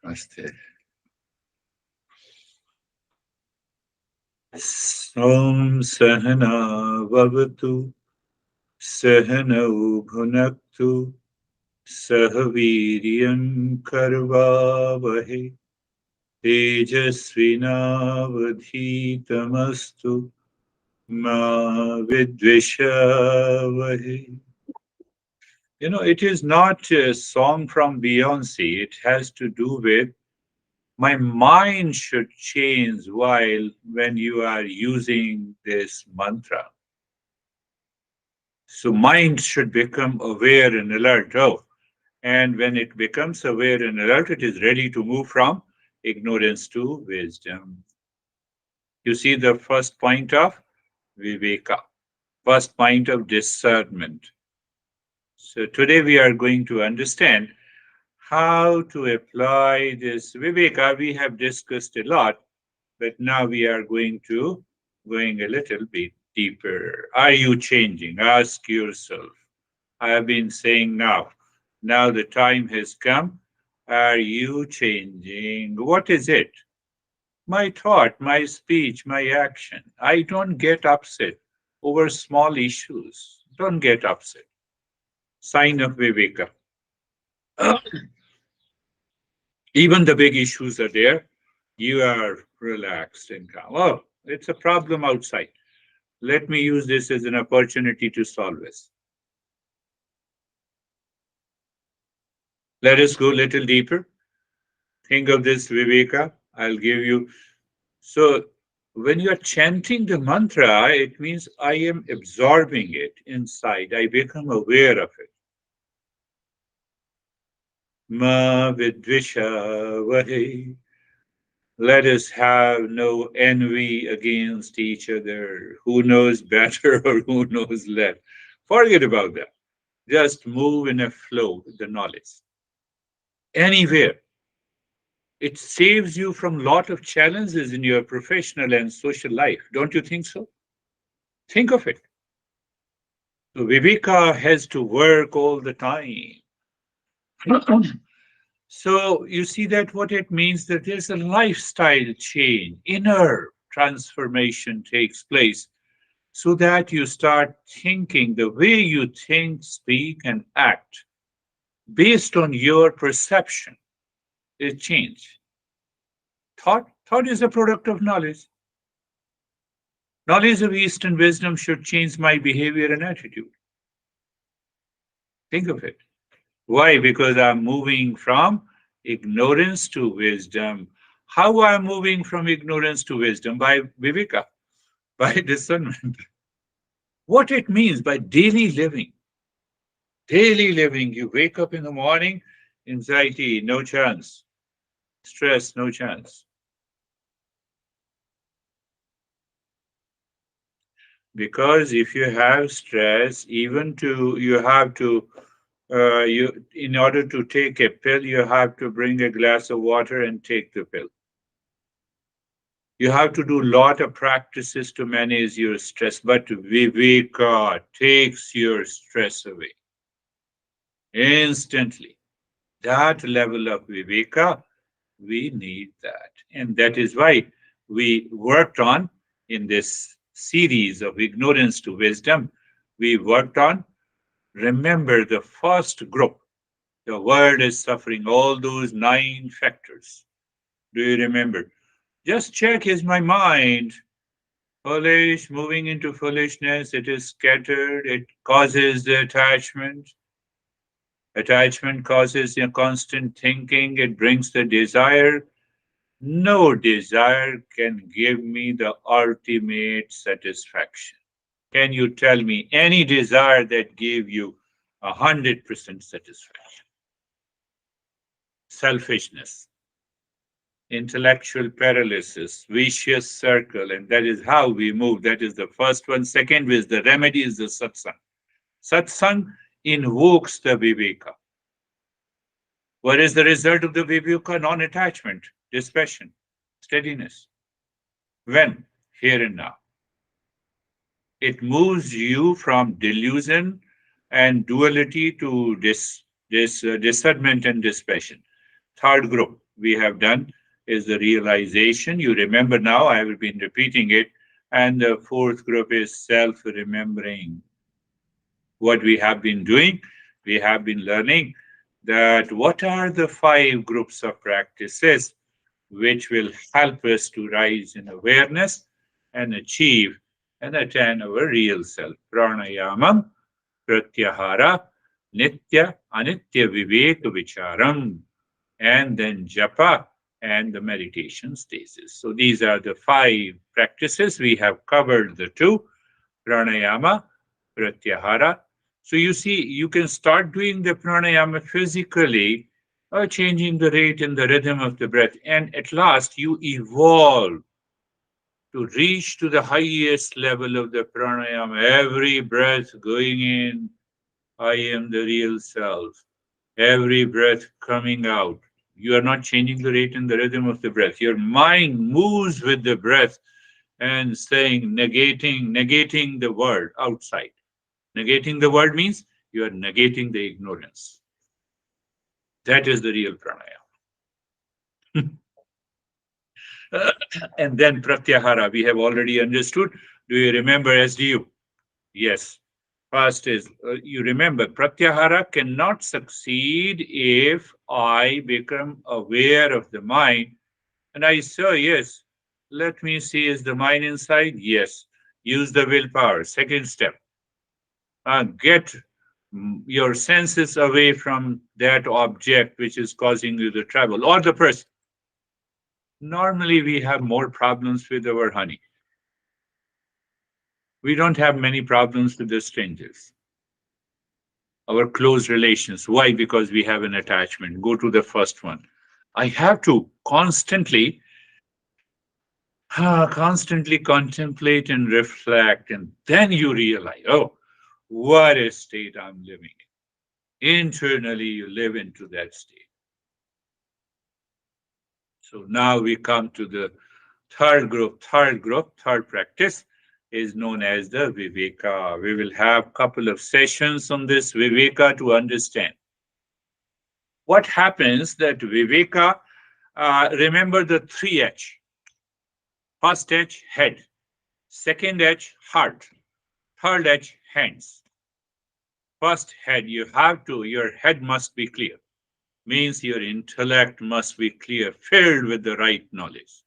Namaste. Om Sahana Vavatu Sahanau Bhunaktu Sahaviryam Karvavahe Tejasvinavadhitamastu Ma Vidvishavahe. It is not a song from Beyonce. It has to do with my mind should change while when you are using this mantra. So mind should become aware and alert. Oh, and when it becomes aware and alert, it is ready to move from ignorance to wisdom. You see the first point of Viveka, first point of discernment. So today we are going to understand how to apply this Viveka. We have discussed a lot, but now we are going a little bit deeper. Are you changing? Ask yourself. I have been saying now the time has come. Are you changing? What is it? My thought, my speech, my action. I don't get upset over small issues. Don't get upset. Sign of Viveka. Even the big issues are there. You are relaxed and calm. Oh, it's a problem outside. Let me use this as an opportunity to solve this. Let us go a little deeper. Think of this, Viveka. I'll give you. So, when you are chanting the mantra, it means I am absorbing it inside. I become aware of it. Ma vidvisha vahe. Let us have no envy against each other. Who knows better or who knows less? Forget about that. Just move in a flow with the knowledge. Anywhere. It saves you from a lot of challenges in your professional and social life. Don't you think so? Think of it. So Viveka has to work all the time. So you see that what it means that there's a lifestyle change, inner transformation takes place so that you start thinking the way you think, speak, and act based on your perception. It change. Thought is a product of knowledge. Knowledge of Eastern wisdom should change my behavior and attitude. Think of it. Why? Because I'm moving from ignorance to wisdom. How I'm moving from ignorance to wisdom? By Viveka, by discernment. What it means by daily living. Daily living, you wake up in the morning, anxiety, no chance. Stress, no chance. Because if you have stress, even to you have to you in order to take a pill, you have to bring a glass of water and take the pill. You have to do a lot of practices to manage your stress, but Viveka takes your stress away instantly. That level of Viveka, we need that. And that is why we worked on in this series of ignorance to wisdom, we worked on remember the first group. The world is suffering all those 9 factors. Do you remember? Just check, is my mind foolish, moving into foolishness? It is scattered, it causes the attachment. Attachment causes a constant thinking, it brings the desire. No desire can give me the ultimate satisfaction. Can you tell me any desire that gave you 100% satisfaction? Selfishness, intellectual paralysis, vicious circle, and that is how we move. That is the first one. Second is the remedy is the satsang. Satsang invokes the viveka. What is the result of the viveka? Non-attachment, dispassion, steadiness. When? Here and now. It moves you from delusion and duality to discernment and dispassion. Third group, we have done is the realization. You remember now, I have been repeating it. And the fourth group is self remembering. What we have been doing, we have been learning that what are the five groups of practices which will help us to rise in awareness and achieve and attain our real self. Pranayamam, Pratyahara, Nitya, Anitya Viveka Vicharam, and then Japa and the meditation stages. So these are the five practices. We have covered the two, pranayama, pratyahara. So you see, you can start doing the pranayama physically, changing the rate and the rhythm of the breath, and at last you evolve to reach to the highest level of the pranayama. Every breath going in, I am the real self. Every breath coming out, you are not changing the rate and the rhythm of the breath. Your mind moves with the breath and saying, negating the world outside. Negating the world means you are negating the ignorance. That is the real pranayama. And then pratyahara, we have already understood. Do you remember SDU? Yes. First is, you remember, pratyahara cannot succeed if I become aware of the mind and I say, yes, let me see, is the mind inside? Yes. Use the willpower. Second step, get your senses away from that object which is causing you the trouble or the person. Normally, we have more problems with our honey. We don't have many problems with the strangers, our close relations. Why? Because we have an attachment. Go to the first one. I have to constantly contemplate and reflect, and then you realize, oh, what a state I'm living in. Internally, you live into that state. So now we come to the third group. Third practice is known as the Viveka. We will have a couple of sessions on this Viveka to understand what happens that Viveka, remember the three H. First H, head. Second H, heart. Third H, hands. First head, your head must be clear. Means your intellect must be clear, filled with the right knowledge.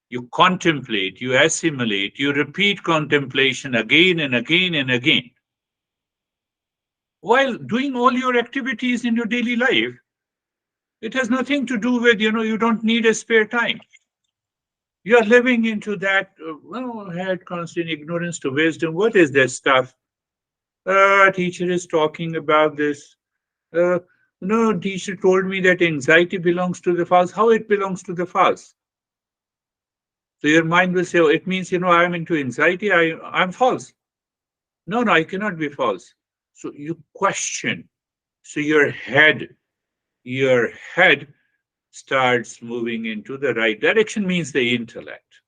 You contemplate, you assimilate, you repeat contemplation again and again and again. While doing all your activities in your daily life, it has nothing to do with, you don't need a spare time. You are living into that, head constant ignorance to wisdom. What is that stuff? Teacher is talking about this. Uh, no, teacher told me that anxiety belongs to the false. How it belongs to the false? So your mind will say, oh, it means, I'm into anxiety, I'm false. No, I cannot be false. So you question. So your head starts moving into the right direction, means the intellect.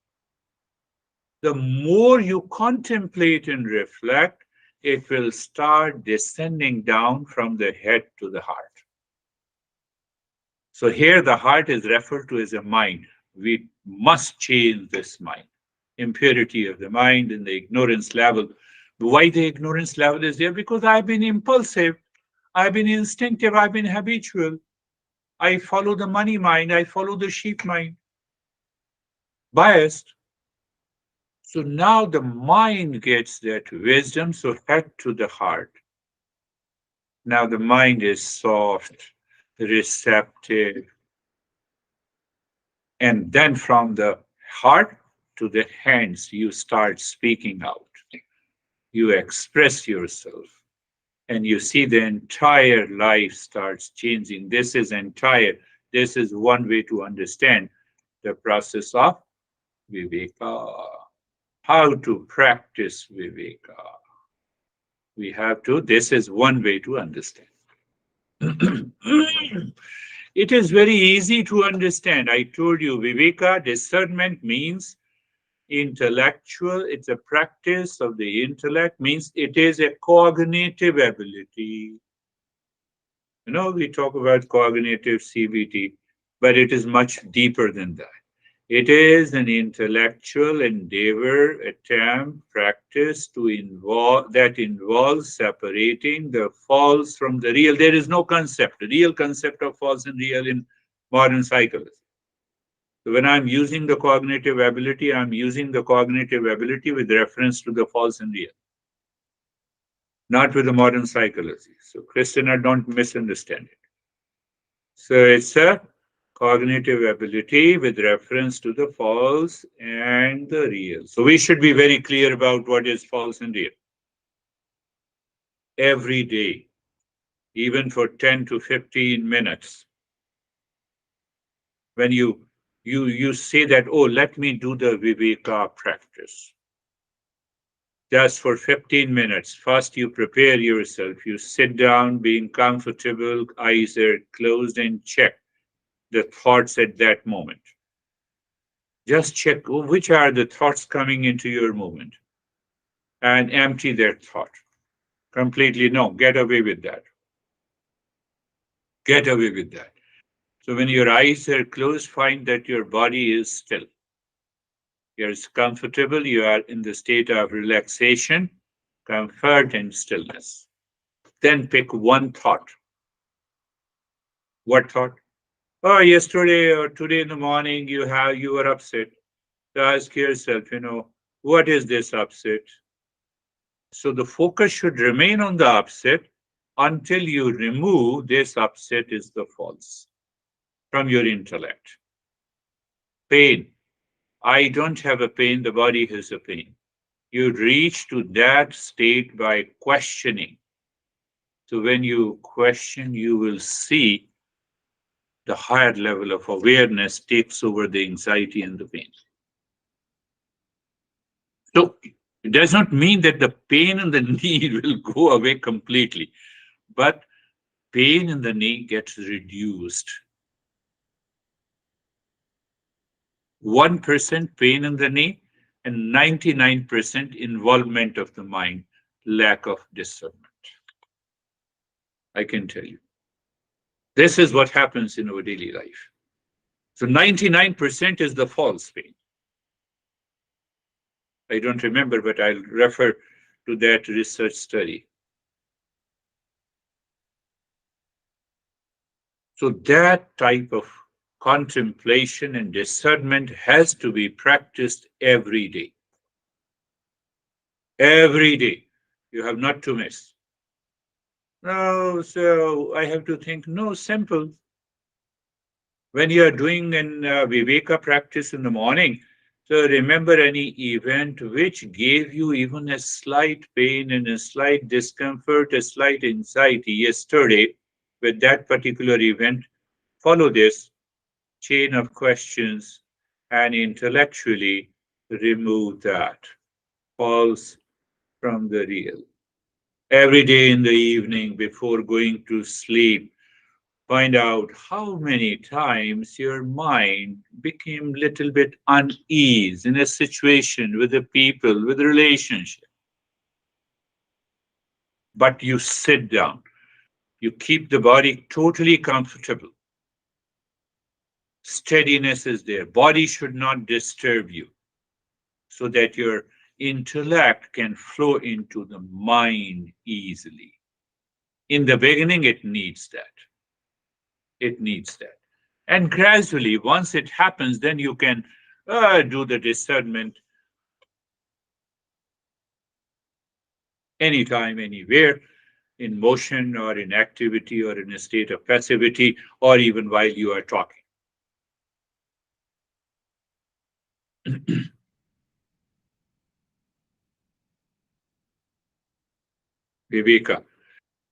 The more you contemplate and reflect, it will start descending down from the head to the heart. So here the heart is referred to as a mind. We must change this mind. Impurity of the mind and the ignorance level. Why the ignorance level is there? Because I've been impulsive, I've been instinctive, I've been habitual. I follow the money mind, I follow the sheep mind. Biased. So now the mind gets that wisdom, so head to the heart. Now the mind is soft, receptive, and then from the heart to the hands, you start speaking out. You express yourself, and you see the entire life starts changing. This is one way to understand the process of Viveka. How to practice Viveka? This is one way to understand. It is very easy to understand. I told you, Viveka, discernment means intellectual. It's a practice of the intellect, means it is a cognitive ability. We talk about cognitive CBT. but it is much deeper than that. It is an intellectual endeavor, attempt, practice that involves separating the false from the real. There is no concept, a real concept of false and real in modern psychology. So when I'm using the cognitive ability, I'm using the cognitive ability with reference to the false and real, not with the modern psychology. So Christina, don't misunderstand it. So it's a cognitive ability with reference to the false and the real. So we should be very clear about what is false and real. Every day, even for 10 to 15 minutes, when you say that, oh, let me do the Viveka practice. Just for 15 minutes. First, you prepare yourself. You sit down, being comfortable, eyes are closed, and check the thoughts at that moment. Just check which are the thoughts coming into your moment and empty that thought completely. No, get away with that. Get away with that. So when your eyes are closed, find that your body is still. You're comfortable, you are in the state of relaxation, comfort, and stillness. Then pick one thought. What thought? Oh, yesterday or today in the morning you were upset. So ask yourself, what is this upset? So the focus should remain on the upset until you remove this upset is the false from your intellect. Pain. I don't have a pain, the body has a pain. You reach to that state by questioning. So when you question, you will see the higher level of awareness takes over the anxiety and the pain. So it does not mean that the pain in the knee will go away completely, but pain in the knee gets reduced. 1% pain in the knee and 99% involvement of the mind, lack of discernment. I can tell you. This is what happens in our daily life. So 99% is the false pain. I don't remember, but I'll refer to that research study. So that type of contemplation and discernment has to be practiced every day. Every day. You have not to miss. No, so I have to think, no, simple. When you are doing an Viveka practice in the morning, so remember any event which gave you even a slight pain and a slight discomfort, a slight anxiety yesterday with that particular event. Follow this chain of questions and intellectually remove that false from the real. Every day in the evening before going to sleep, find out how many times your mind became a little bit unease in a situation with the people, with the relationship. But you sit down, you keep the body totally comfortable. Steadiness is there. Body should not disturb you so that your intellect can flow into the mind easily. In the beginning, it needs that. It needs that. And gradually, once it happens, then you can do the discernment anytime, anywhere, in motion or in activity or in a state of passivity, or even while you are talking. Viveka.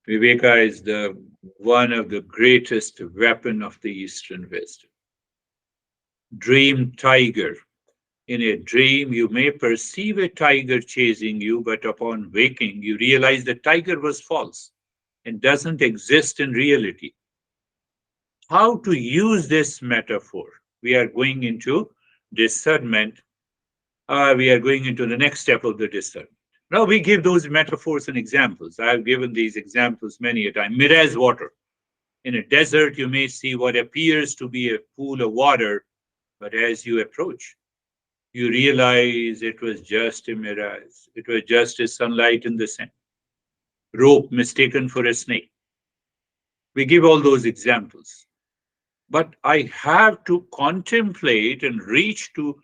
Viveka is the one of the greatest weapon of the Eastern wisdom. Dream tiger. In a dream, you may perceive a tiger chasing you, but upon waking, you realize the tiger was false and doesn't exist in reality. How to use this metaphor? We are going into discernment. We are going into the next step of the discernment. Now we give those metaphors and examples. I have given these examples many a time. Mirage water. In a desert, you may see what appears to be a pool of water, but as you approach, you realize it was just a mirage. It was just a sunlight in the sand, rope mistaken for a snake. We give all those examples. But I have to contemplate and reach to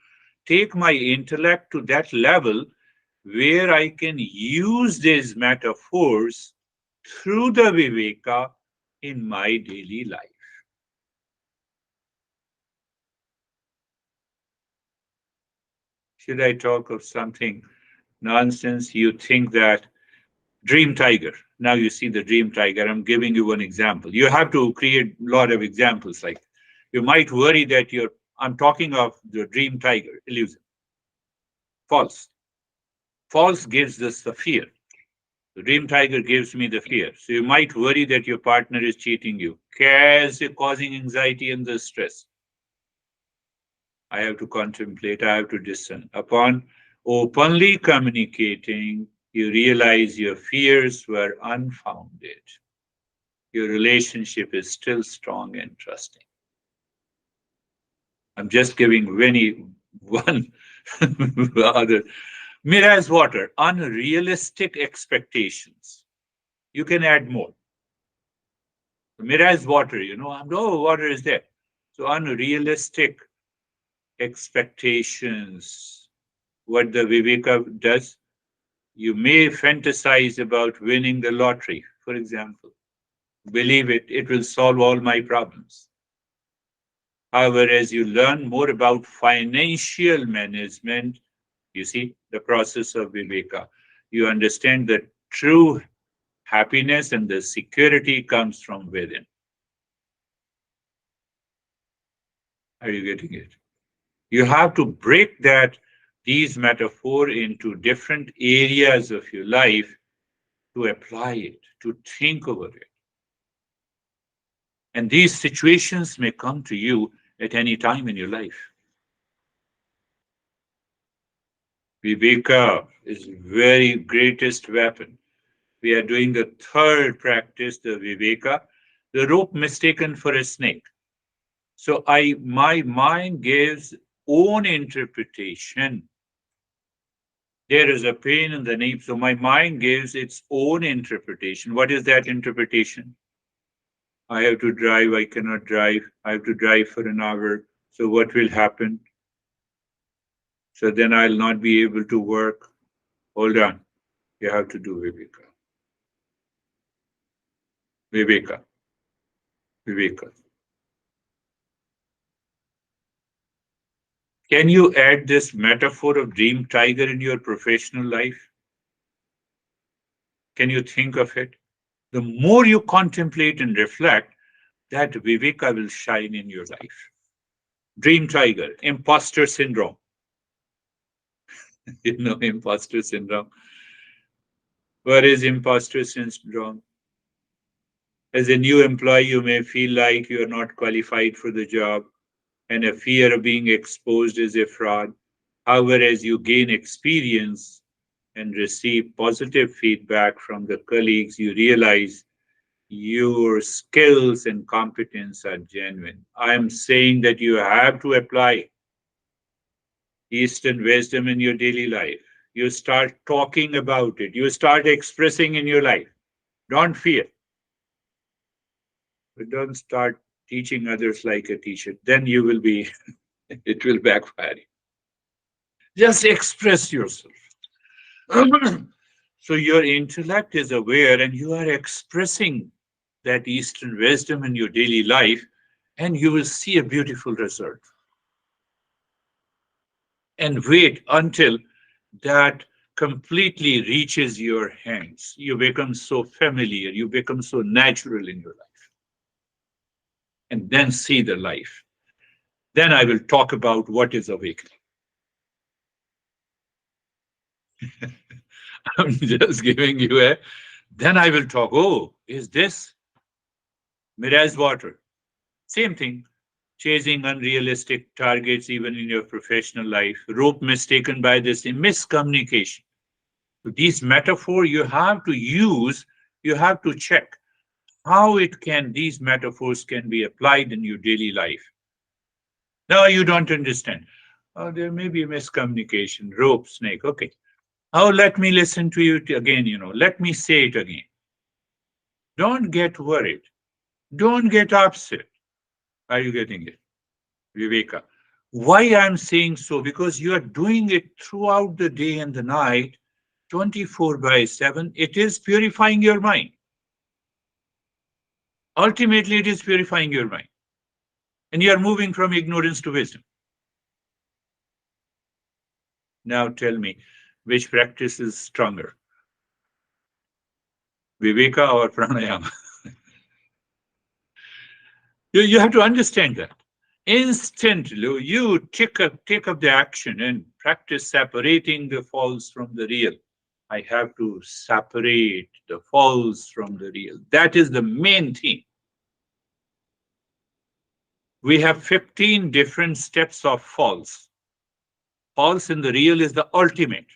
take my intellect to that level where I can use these metaphors through the Viveka in my daily life. Should I talk of something nonsense? You think that dream tiger. Now you see the dream tiger. I'm giving you one example. You have to create a lot of examples. Like you might worry that I'm talking of the dream tiger illusion. False. False gives us the fear. The dream tiger gives me the fear. So you might worry that your partner is cheating you, causing anxiety and the stress. I have to contemplate, I have to discern. Upon openly communicating, you realize your fears were unfounded. Your relationship is still strong and trusting. I'm just giving Winnie one other. Mirage water, unrealistic expectations. You can add more. Mirage water, no water is there. So unrealistic expectations. What the Viveka does, you may fantasize about winning the lottery, for example. Believe it, it will solve all my problems. However, as you learn more about financial management, you see the process of Viveka, you understand that true happiness and the security comes from within. Are you getting it? You have to break these metaphor into different areas of your life to apply it, to think over it. And these situations may come to you at any time in your life. Viveka is very greatest weapon. We are doing the third practice, the Viveka, the rope mistaken for a snake. So my mind gives own interpretation. There is a pain in the knee, so my mind gives its own interpretation. What is that interpretation? I have to drive, I cannot drive. I have to drive for an hour. So what will happen? So then I'll not be able to work. Hold on. You have to do Viveka. Viveka. Viveka. Can you add this metaphor of dream tiger in your professional life? Can you think of it? The more you contemplate and reflect, that Viveka will shine in your life. Dream tiger, imposter syndrome. Imposter syndrome. What is imposter syndrome? As a new employee, you may feel like you are not qualified for the job and a fear of being exposed as a fraud. However, as you gain experience and receive positive feedback from the colleagues, you realize your skills and competence are genuine. I am saying that you have to apply Eastern wisdom in your daily life. You start talking about it. You start expressing in your life. Don't fear. But don't start teaching others like a teacher. Then you will be, it will backfire. Just express yourself. So your intellect is aware and you are expressing that Eastern wisdom in your daily life, and you will see a beautiful result. And wait until that completely reaches your hands. You become so familiar, you become so natural in your life. And then see the life. Then I will talk about what is awakening. I'm just giving you then I will talk. Oh, is this mirage water? Same thing. Chasing unrealistic targets, even in your professional life. Rope mistaken by this miscommunication. So these metaphor you have to use, you have to check. how these metaphors can be applied in your daily life. No, you don't understand. Oh, there may be miscommunication, rope, snake. Okay. Oh, let me listen to you again, let me say it again. Don't get worried. Don't get upset. Are you getting it? Viveka. Why I'm saying so? Because you are doing it throughout the day and the night, 24 by 7. It is purifying your mind. Ultimately, it is purifying your mind. And you are moving from ignorance to wisdom. Now tell me, which practice is stronger, Viveka or pranayama? You have to understand that. Instantly, you take up the action and practice separating the false from the real. I have to separate the false from the real. That is the main thing. We have 15 different steps of false. False in the real is the ultimate.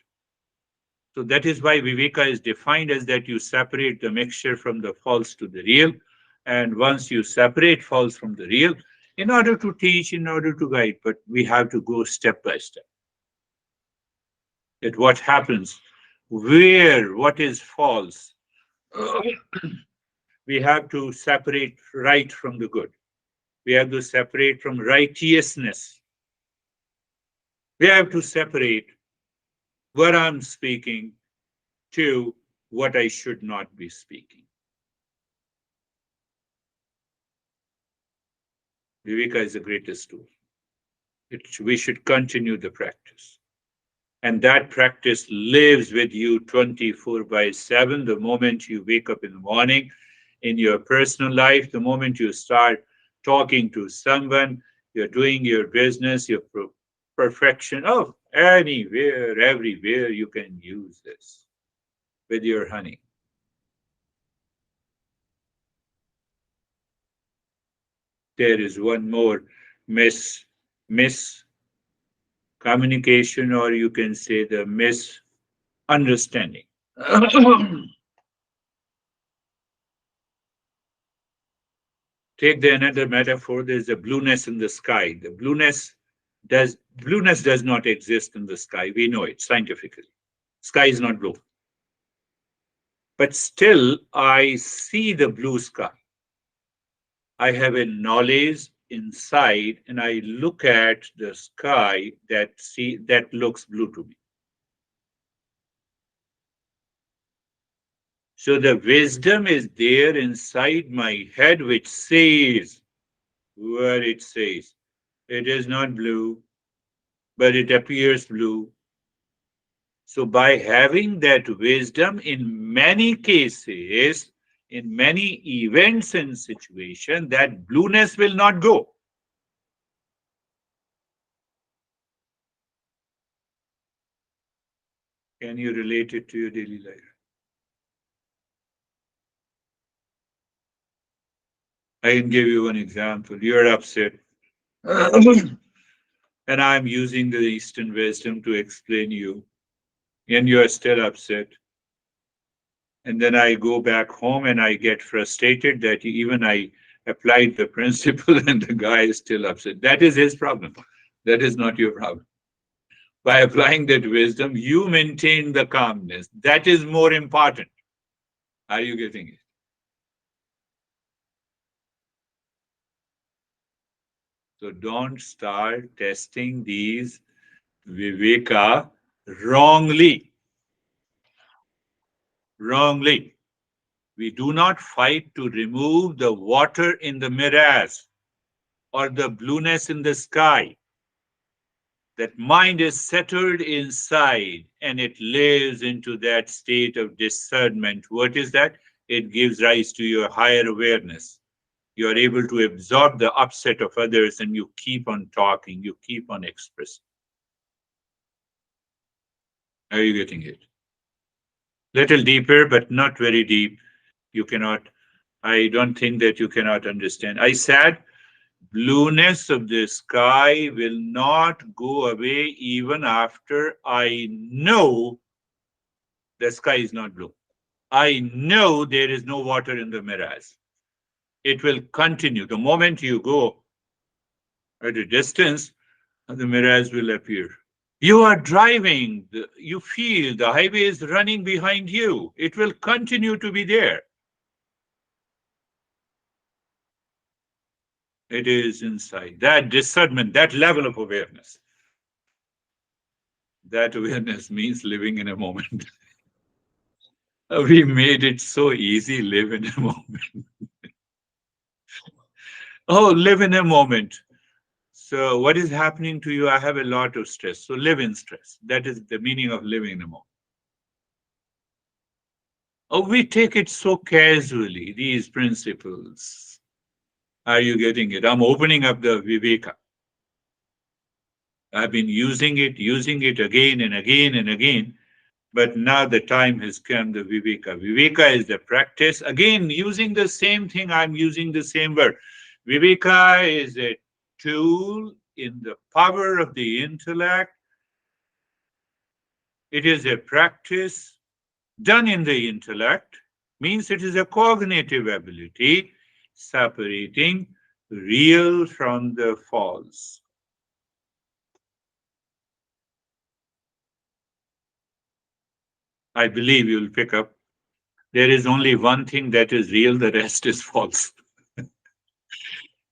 So that is why Viveka is defined as that you separate the mixture from the false to the real. And once you separate false from the real, in order to teach, in order to guide, but we have to go step by step. That what happens, what is false, we have to separate right from the good. We have to separate from righteousness. We have to separate what I'm speaking to what I should not be speaking. Viveka is the greatest tool. We should continue the practice. And that practice lives with you 24 by 7. The moment you wake up in the morning, in your personal life, the moment you start talking to someone, you're doing your business, your perfection. Oh, anywhere, everywhere, you can use this with your honey. There is one more miscommunication, or you can say the misunderstanding. Take the another metaphor. There's a blueness in the sky. The blueness does not exist in the sky. We know it scientifically. Sky is not blue. But still, I see the blue sky. I have a knowledge inside, and I look at the sky that looks blue to me. So the wisdom is there inside my head, which says what it says. It is not blue, but it appears blue. So by having that wisdom in many cases, in many events and situations, that blueness will not go. Can you relate it to your daily life? I can give you one example. You're upset. And I'm using the Eastern wisdom to explain you, and you're still upset. And then I go back home and I get frustrated that even I applied the principle and the guy is still upset. That is his problem. That is not your problem. By applying that wisdom, you maintain the calmness. That is more important. Are you getting it? So don't start testing these Viveka wrongly. Wrongly. We do not fight to remove the water in the mirrors or the blueness in the sky. That mind is settled inside and it lives into that state of discernment. What is that? It gives rise to your higher awareness. You are able to absorb the upset of others and you keep on talking, you keep on expressing. Are you getting it? Little deeper, but not very deep. You cannot, I don't think that you cannot understand. I said, blueness of the sky will not go away even after I know the sky is not blue. I know there is no water in the mirrors. It will continue. The moment you go at a distance, the mirage will appear. You are driving, you feel the highway is running behind you. It will continue to be there. It is inside. That discernment, that level of awareness. That awareness means living in a moment. We made it so easy, live in a moment. Oh, live in a moment. So, what is happening to you? I have a lot of stress. So, live in stress. That is the meaning of living in a moment. Oh, we take it so casually, these principles. Are you getting it? I'm opening up the Viveka. I've been using it again and again and again. But now the time has come, the Viveka. Viveka is the practice. Again, using the same thing, I'm using the same word. Viveka is a tool in the power of the intellect. It is a practice done in the intellect, means it is a cognitive ability separating real from the false. I believe you'll pick up. There is only one thing that is real, the rest is false.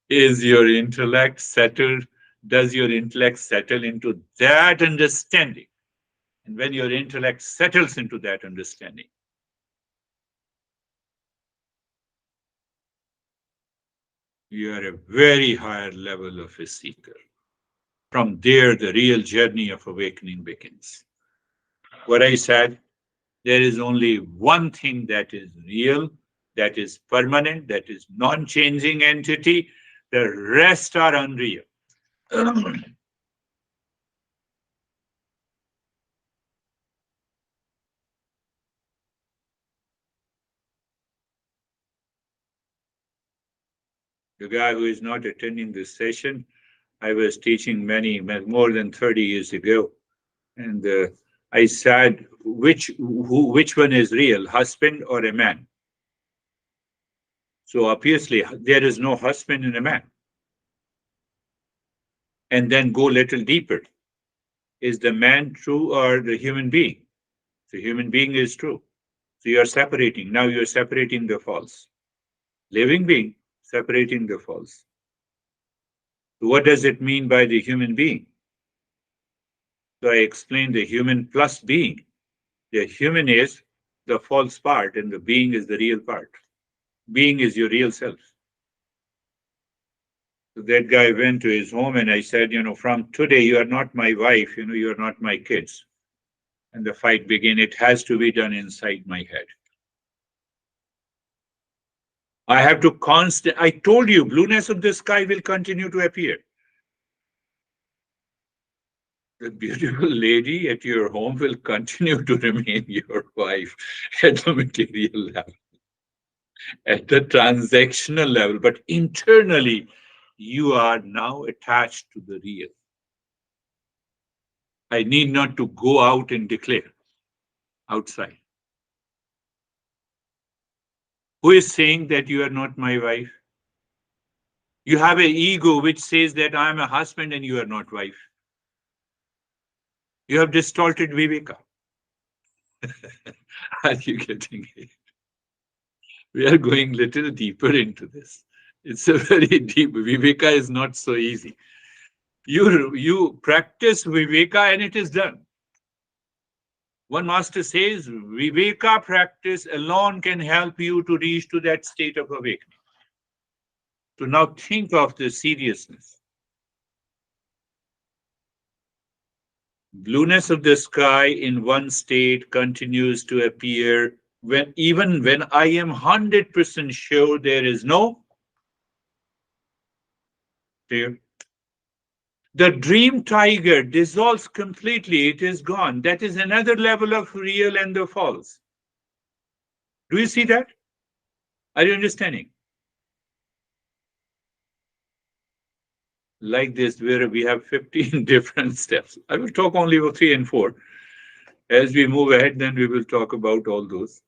Is your intellect settled? Does your intellect settle into that understanding? And when your intellect settles into that understanding, you are a very higher level of a seeker. From there, the real journey of awakening begins. What I said, there is only one thing that is real, that is permanent, that is non changing entity. The rest are unreal. The guy who is not attending this session, I was teaching more than 30 years ago. And I said, which one is real, husband or a man? So obviously, there is no husband in a man. And then go a little deeper. Is the man true or the human being? The human being is true. So you are separating. Now you are separating the false. Living being, separating the false. So what does it mean by the human being? So I explained the human plus being. The human is the false part and the being is the real part. Being is your real self. So that guy went to his home and I said, from today you are not my wife, you are not my kids. And the fight began. It has to be done inside my head. I have to I told you, blueness of the sky will continue to appear. The beautiful lady at your home will continue to remain your wife at the material level, at the transactional level, but internally, you are now attached to the real. I need not to go out and declare outside. Who is saying that you are not my wife? You have an ego which says that I am a husband and you are not wife. You have distorted Viveka. Are you getting it? We are going little deeper into this. It's a very deep. Viveka is not so easy. You practice Viveka and it is done. One master says Viveka practice alone can help you to reach to that state of awakening. So now think of the seriousness. Blueness of the sky in one state continues to appear even when I am 100% sure there is no fear. The dream tiger dissolves completely, it is gone. That is another level of real and the false. Do you see that? Are you understanding? Like this, where we have 15 different steps. I will talk only about 3 and 4. As we move ahead, then we will talk about all those.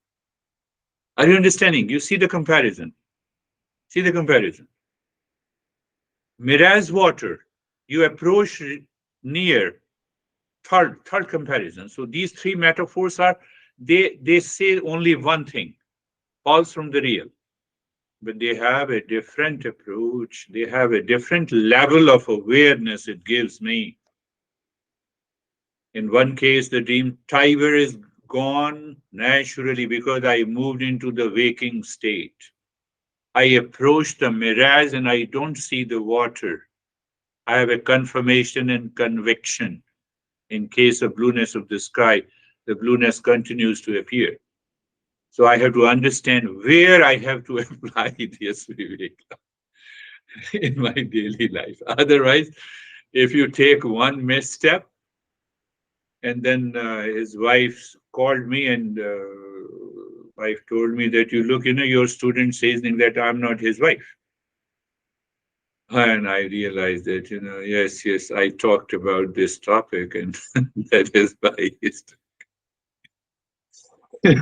Are you understanding? You see the comparison. See the comparison. Mirage water, you approach near, third comparison. So these three metaphors are, they say only one thing, false from the real. But they have a different approach. They have a different level of awareness it gives me. In one case, the dream tiger is gone naturally because I moved into the waking state. I approach the mirage and I don't see the water. I have a confirmation and conviction. In case of blueness of the sky, the blueness continues to appear. So I have to understand where I have to apply this Viveka in my daily life. Otherwise, if you take one misstep, and then his wife called me and wife told me that your student says that I'm not his wife. And I realized that, yes, I talked about this topic and that is biased.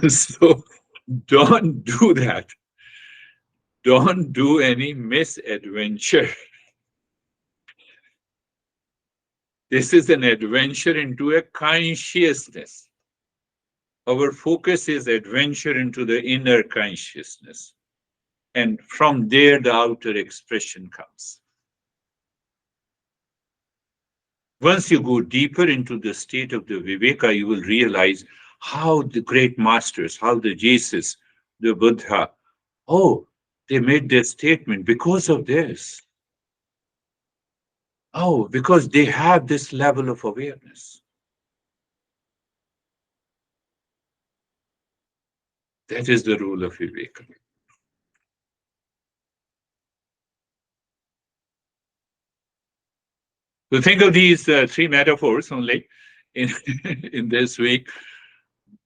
So don't do that. Don't do any misadventure. This is an adventure into a consciousness. Our focus is adventure into the inner consciousness. And from there, the outer expression comes. Once you go deeper into the state of the Viveka, you will realize how the great masters, how the Jesus, the Buddha, oh, they made their statement because of this. Oh, because they have this level of awareness. That is the rule of Viveka. So think of these three metaphors only in, in this week.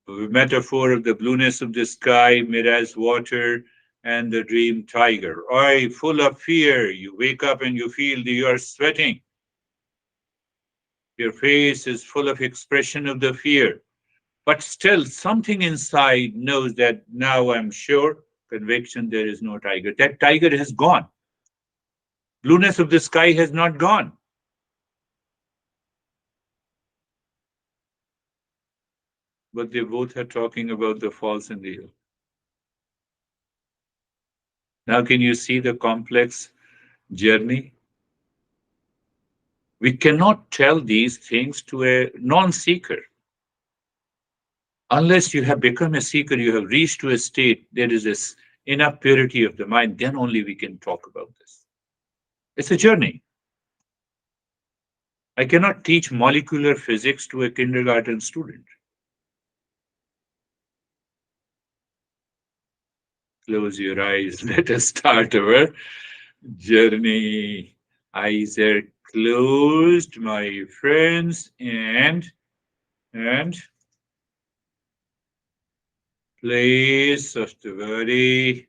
Metaphor of the blueness of the sky, mirage water, and the dream tiger. Oi, full of fear. You wake up and you feel that you are sweating. Your face is full of expression of the fear. But still, something inside knows that now I'm sure, conviction, there is no tiger. That tiger has gone. Blueness of the sky has not gone. But they both are talking about the false and real. Now, can you see the complex journey? We cannot tell these things to a non seeker. Unless you have become a seeker, you have reached to a state, there is this enough purity of the mind, then only we can talk about this. It's a journey. I cannot teach molecular physics to a kindergarten student. Close your eyes. Let us start our journey. Eyes are closed, my friends, and place of the body.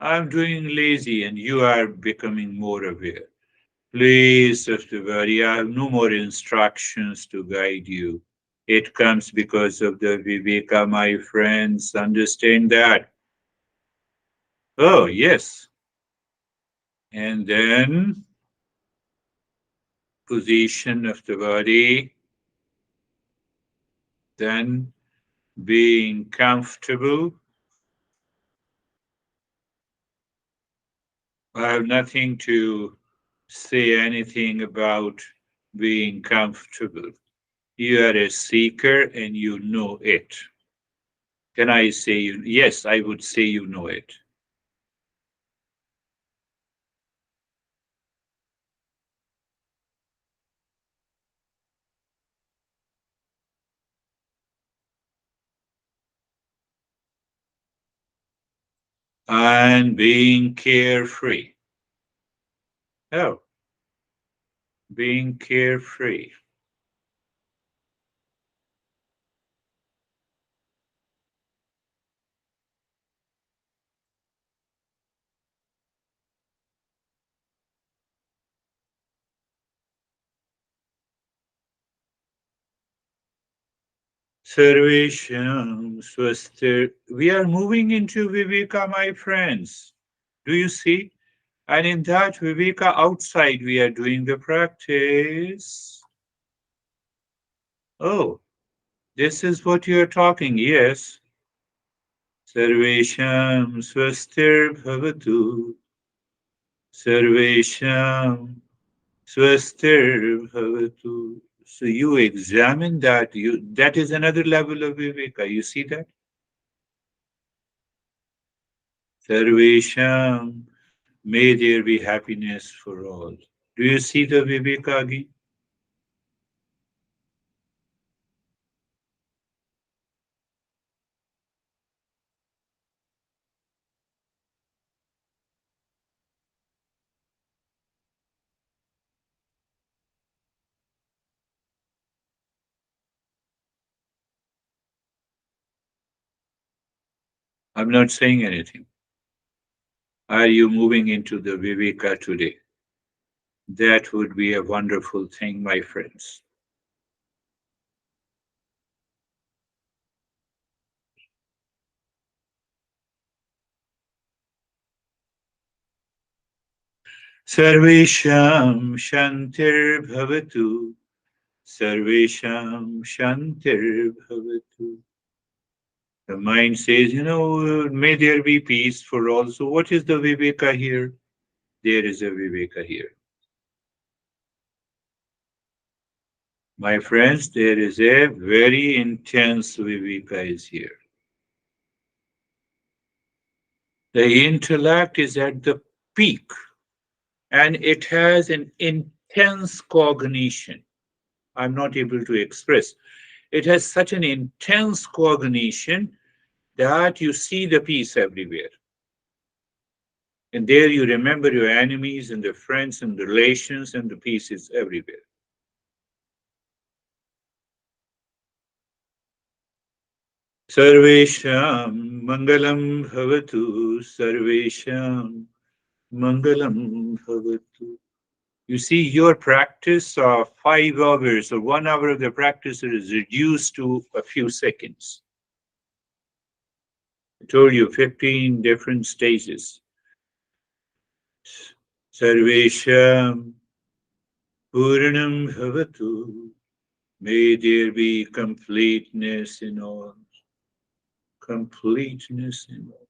I'm doing lazy and you are becoming more aware. Place of the body. I have no more instructions to guide you. It comes because of the Viveka, my friends. Understand that. Oh, yes. And then position of the body, then being comfortable. I have nothing to say anything about being comfortable. You are a seeker and you know it. Can I say you? Yes, I would say you know it. And being carefree. Oh, being carefree. Sarvesham Swastir. We are moving into Viveka, my friends. Do you see? And in that Viveka outside, we are doing the practice. Oh, this is what you are talking. Yes. Sarvesham Swastir Bhavatu. Sarvesham Swastir Bhavatu. So you examine that. That is another level of Viveka. You see that? Sarvesham. May there be happiness for all. Do you see the Viveka again? I'm not saying anything. Are you moving into the Viveka today? That would be a wonderful thing, my friends. Sarvesham Shantir Bhavatu. Sarvesham Shantir Bhavatu. The mind says, may there be peace for all. So, what is the Viveka here? There is a Viveka here. My friends, there is a very intense Viveka is here. The intellect is at the peak and it has an intense cognition. I'm not able to express. It has such an intense cognition that you see the peace everywhere. And there you remember your enemies and the friends and the relations, and the peace is everywhere. Sarvesham Mangalam Bhavatu, Sarvesham Mangalam Bhavatu. You see, your practice of 5 hours or 1 hour of the practice is reduced to a few seconds. I told you 15 different stages. Sarvesham Puranam Bhavatu. May there be completeness in all. Completeness in all.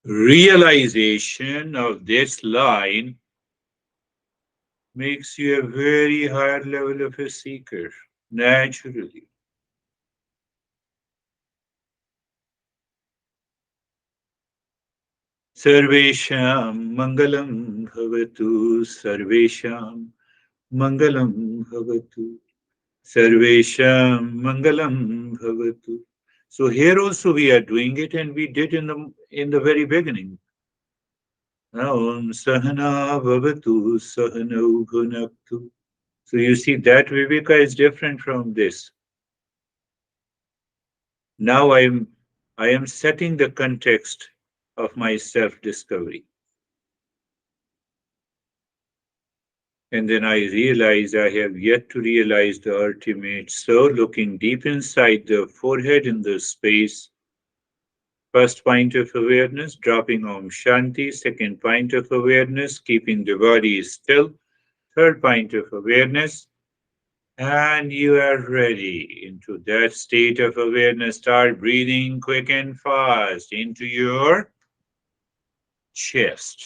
Realization of this line makes you a very higher level of a seeker, naturally. Sarvesham Mangalam Bhavatu, Sarvesham Mangalam Bhavatu, Sarvesham Mangalam Bhavatu. So here also we are doing it, and we did in the very beginning. Om Sahana Bhavatu Sahano Bhunaktu. So you see that Viveka is different from this. Now I am setting the context of my self-discovery. And then I realize I have yet to realize the ultimate. So looking deep inside the forehead in the space, first point of awareness, dropping Om Shanti, second point of awareness, keeping the body still, third point of awareness, and you are ready into that state of awareness. Start breathing quick and fast into your chest.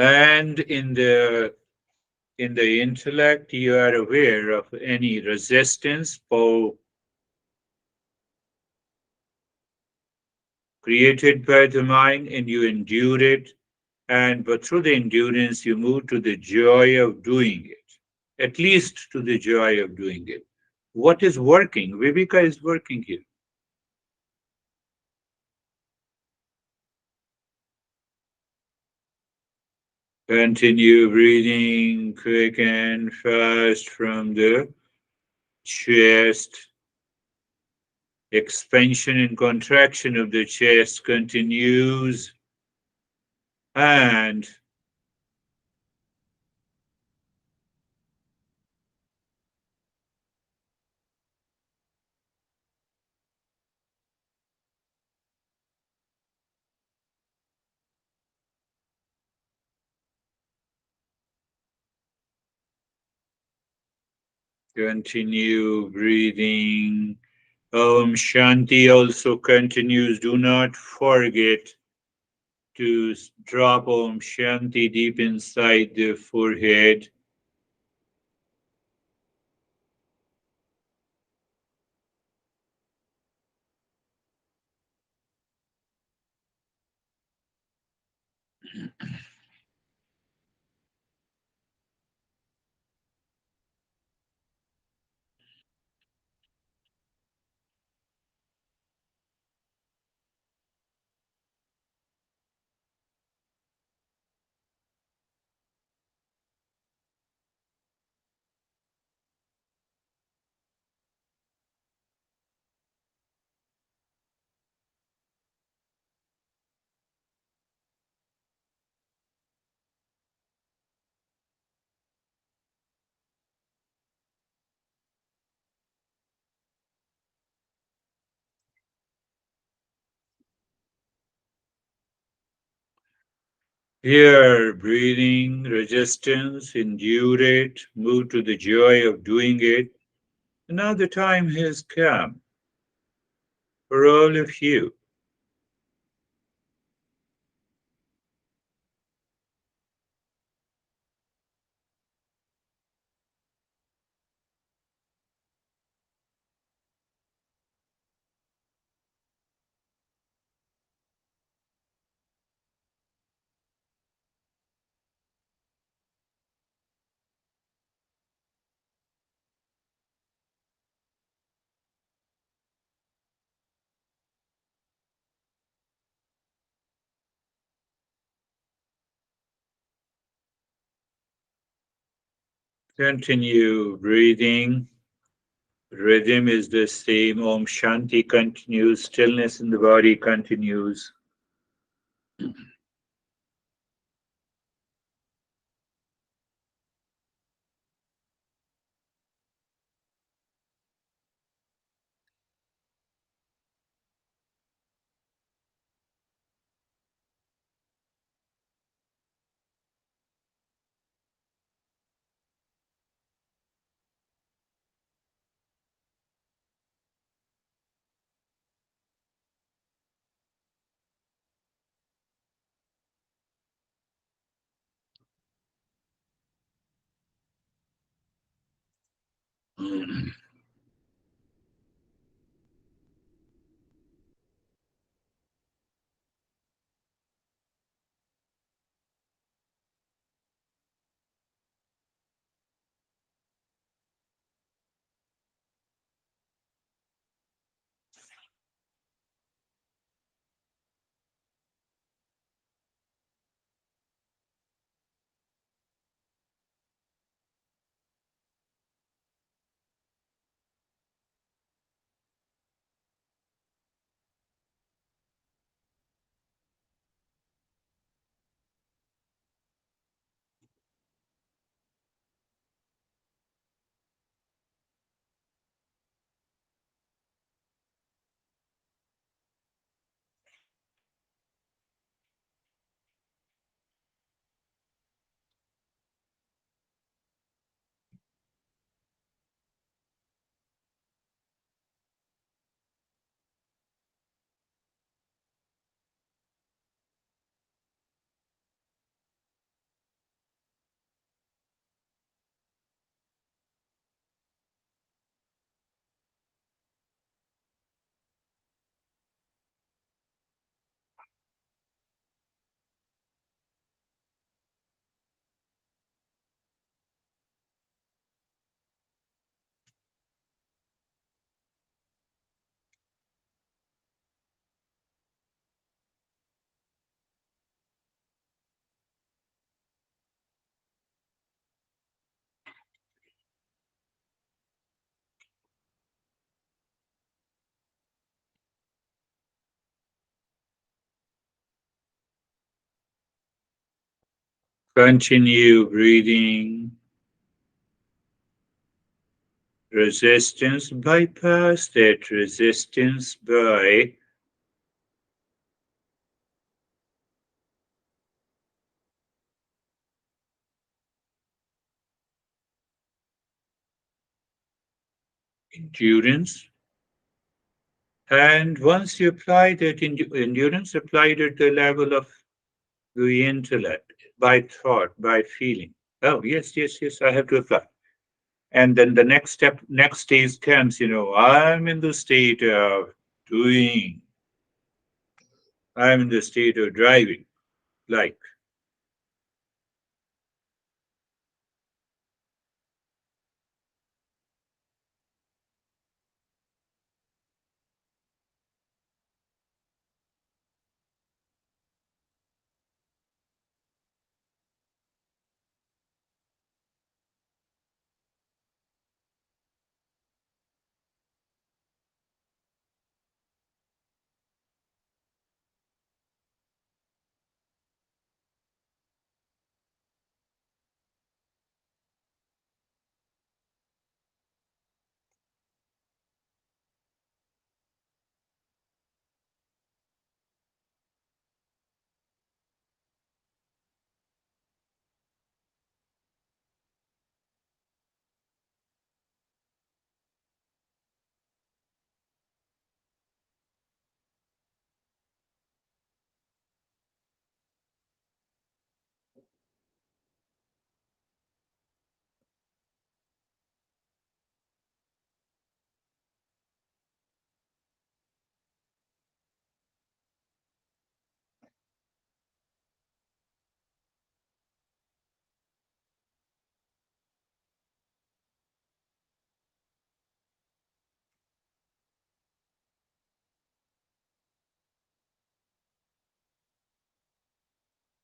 And in the intellect, you are aware of any resistance created by the mind, and you endure it. And but through the endurance, you move to the joy of doing it, at least to the joy of doing it. What is working? Viveka is working here. Continue breathing quick and fast from the chest. Expansion and contraction of the chest continues, and continue breathing. Om Shanti also continues. Do not forget to drop Om Shanti deep inside the forehead. Here, breathing, resistance, endure it, move to the joy of doing it. And now the time has come for all of you. Continue breathing. Rhythm is the same. Om Shanti continues. Stillness in the body continues. Continue breathing. Resistance, bypass that resistance by endurance. And once you apply that endurance, apply it at the level of the intellect, by thought, by feeling. Oh, yes, yes, yes, I have to apply. And then the next step, next stage comes, I'm in the state of doing, I'm in the state of driving, like,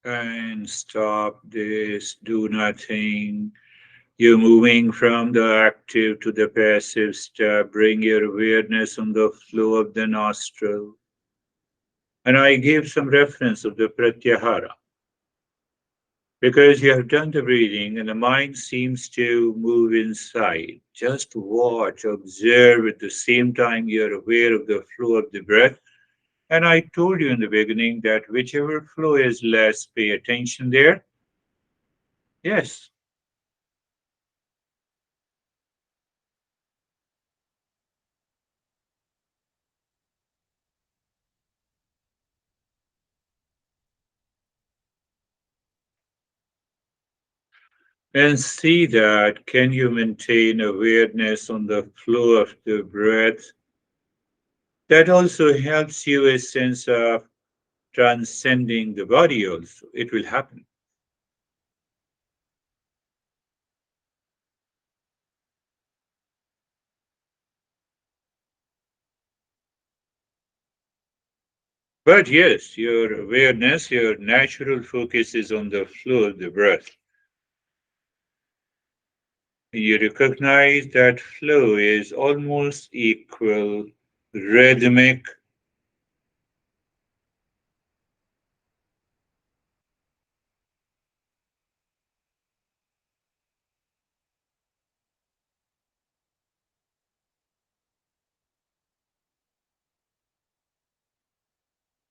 and stop this, do nothing. You're moving from the active to the passive step. Bring your awareness on the flow of the nostril. And I gave some reference of the pratyahara because you have done the breathing and the mind seems to move inside. Just watch, observe at the same time you're aware of the flow of the breath. And I told you in the beginning that whichever flow is less, pay attention there. Yes. And see that can you maintain awareness on the flow of the breath? That also helps you a sense of transcending the body also. It will happen. But yes, your awareness, your natural focus is on the flow of the breath. You recognize that flow is almost equal, rhythmic.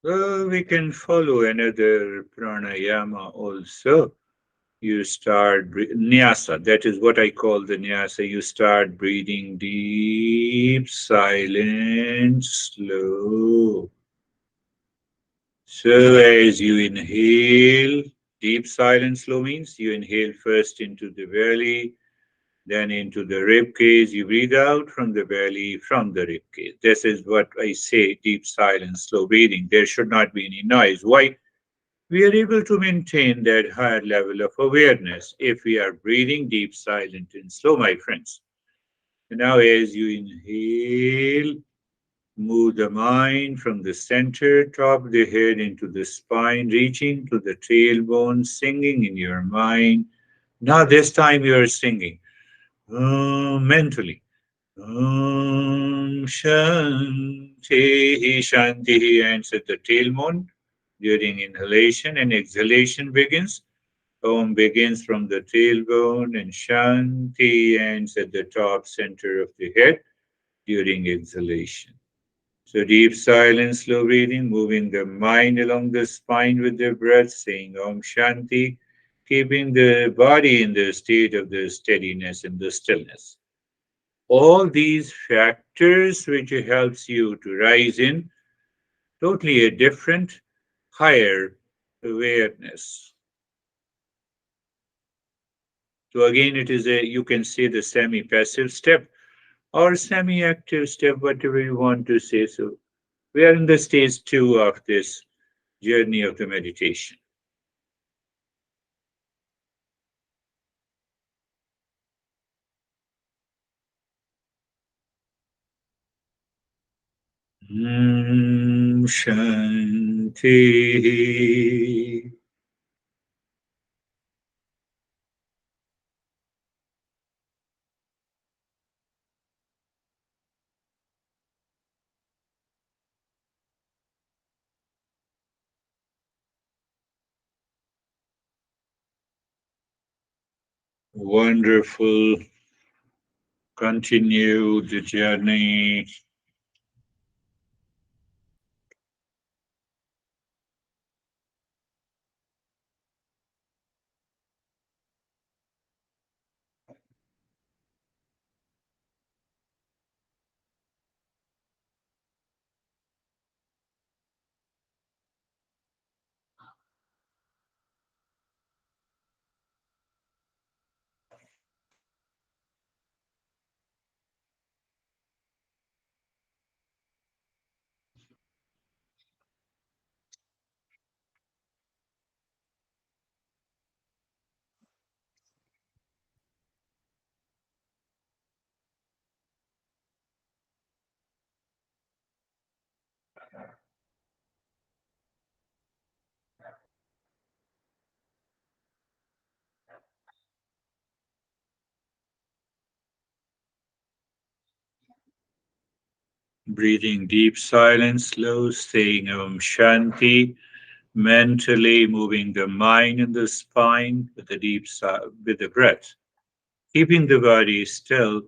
We can follow another pranayama also. You start nyasa. That is what I call the nyasa. You start breathing deep, silent, slow. So as you inhale, deep, silent, slow means you inhale first into the belly, then into the rib cage. You breathe out from the belly, from the rib cage. This is what I say: deep, silent, slow breathing. There should not be any noise. Why? We are able to maintain that higher level of awareness if we are breathing deep, silent, and slow, my friends. And now, as you inhale, move the mind from the center, top of the head into the spine, reaching to the tailbone, singing in your mind. Now, this time you are singing mentally. Shanti, Shanti, and set the tailbone during inhalation and exhalation begins. Om begins from the tailbone and Shanti ends at the top center of the head during exhalation. So deep silence, slow breathing, moving the mind along the spine with the breath, saying Om Shanti, keeping the body in the state of the steadiness and the stillness. All these factors which helps you to rise in totally a different, higher awareness. So again, it is a you can say the semi-passive step or semi-active step, whatever you want to say. So we are in the stage two of this journey of the meditation. Shanti. Wonderful. Continue the journey. Breathing deep silence, slow, staying Om Shanti, mentally moving the mind and the spine with the with the breath, keeping the body still.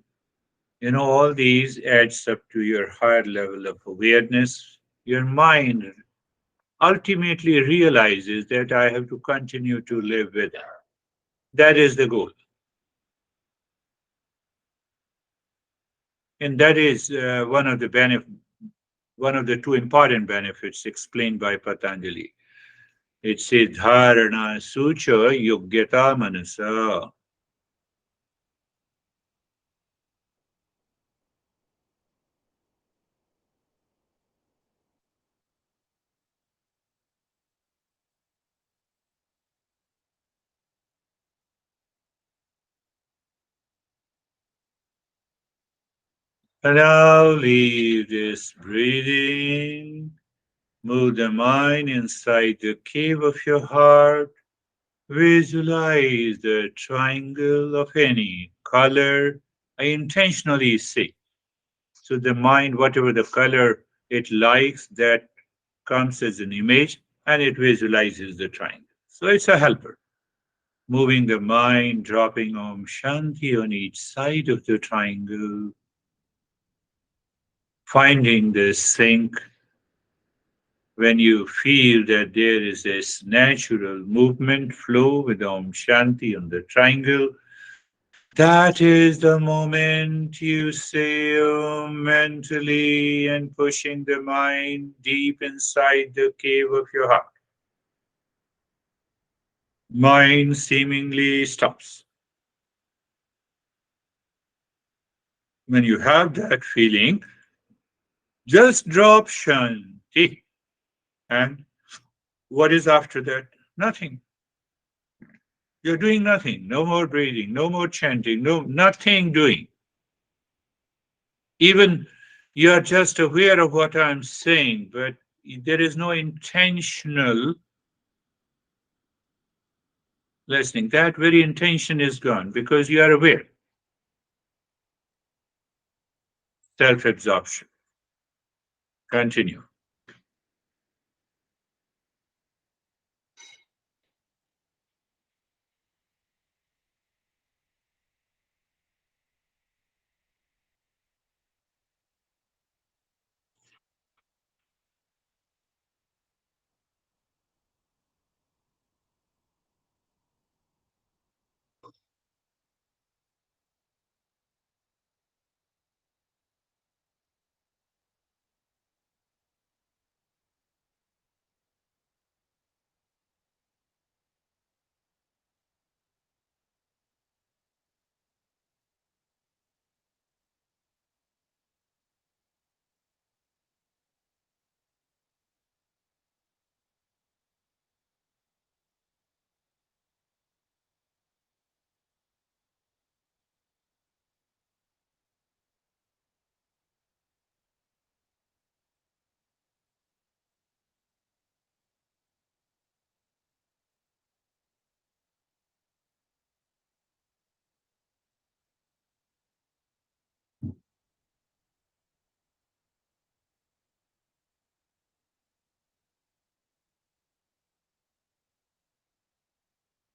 All these adds up to your higher level of awareness. Your mind ultimately realizes that I have to continue to live with it. That is the goal. And that is one of the two important benefits explained by Patanjali. It says dharana sucha yogyata manasa. And now leave this breathing. Move the mind inside the cave of your heart. Visualize the triangle of any color. I intentionally say. So the mind, whatever the color it likes, that comes as an image and it visualizes the triangle. So it's a helper. Moving the mind, dropping Om Shanti on each side of the triangle, finding the sync when you feel that there is this natural movement flow with Om Shanti on the triangle. That is the moment you say Om mentally and pushing the mind deep inside the cave of your heart. Mind seemingly stops. When you have that feeling, just drop Shanti. And what is after that? Nothing. You're doing nothing. No more breathing, no more chanting, no nothing doing. Even you are just aware of what I'm saying, but there is no intentional listening. That very intention is gone because you are aware. Self absorption. Continue.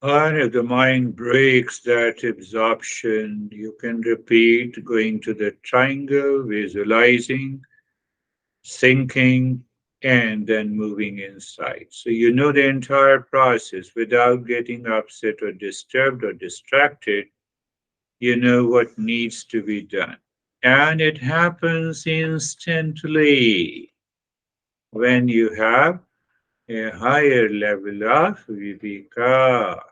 And if the mind breaks that absorption, you can repeat going to the triangle, visualizing, sinking, and then moving inside. So you know the entire process without getting upset or disturbed or distracted. You know what needs to be done. And it happens instantly when you have a higher level of Viveka.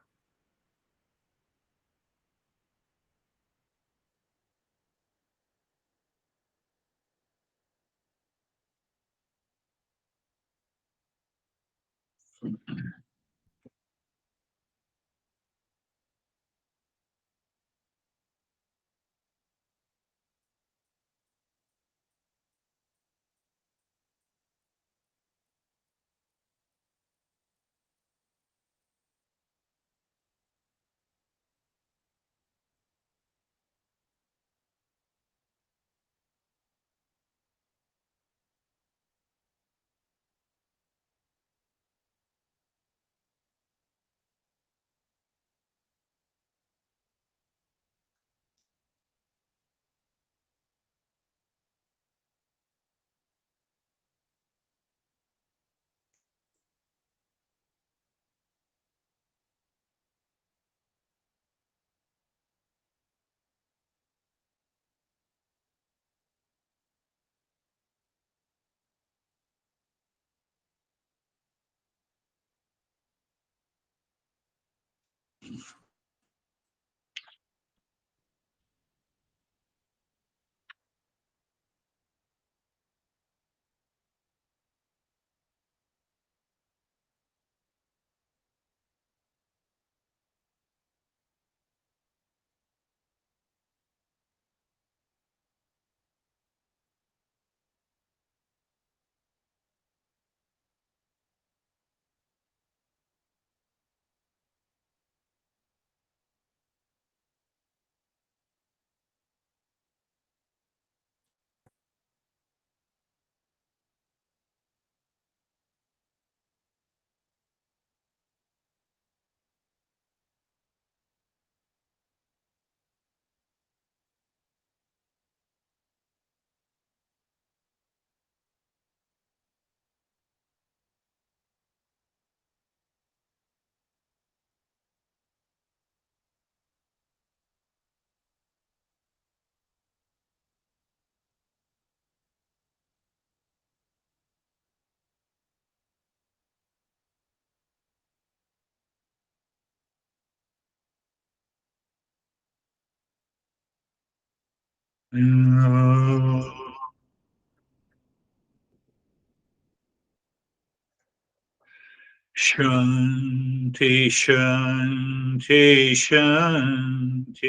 Shanti, Shanti, Shanti.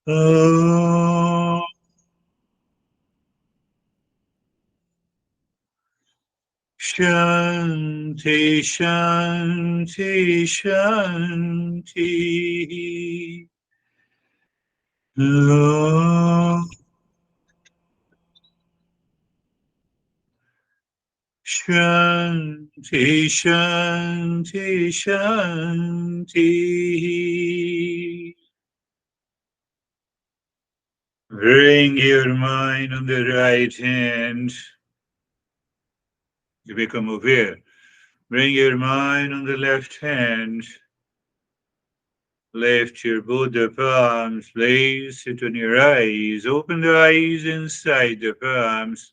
Oh, Shanti, Shanti, Shanti. Oh, Shanti, Shanti, Shanti. Bring your mind on the right hand. You become aware. Bring your mind on the left hand. Lift your Buddha palms. Place it on your eyes. Open the eyes inside the palms.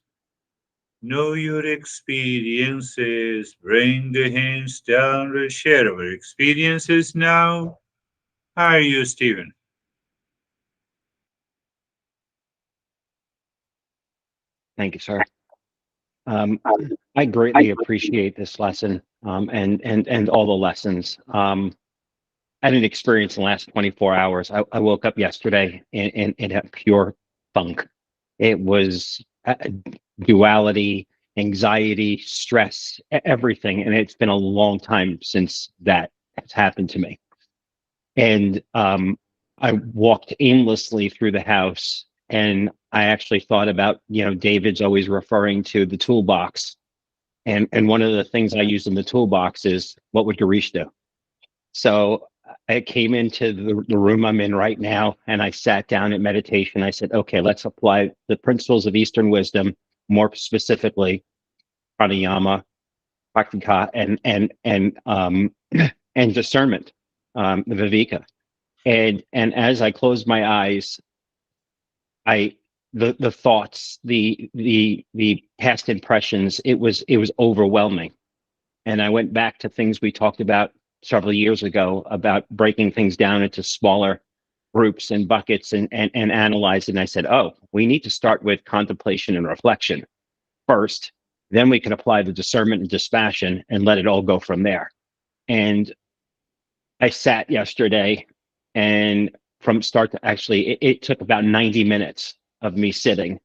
Know your experiences. Bring the hands down. We'll share our experiences now. How are you, Stephen? Thank you, sir. Um, I greatly appreciate this lesson and all the lessons. I had an experience in the last 24 hours. I woke up yesterday in a pure funk. It was duality, anxiety, stress, everything. And it's been a long time since that has happened to me. And I walked aimlessly through the house, and I actually thought about, David's always referring to the toolbox. And one of the things I use in the toolbox is, what would Girish do? So I came into the room I'm in right now, and I sat down in meditation. I said, okay, let's apply the principles of Eastern wisdom, more specifically pranayama, praktika, and discernment, the Viveka. And as I closed my eyes, I the thoughts, the past impressions, it was overwhelming. And I went back to things we talked about several years ago about breaking things down into smaller groups and buckets and analyze it. And I said, oh, we need to start with contemplation and reflection first. Then we can apply the discernment and dispassion and let it all go from there. And I sat yesterday, and from start to actually, it took about 90 minutes of me sitting.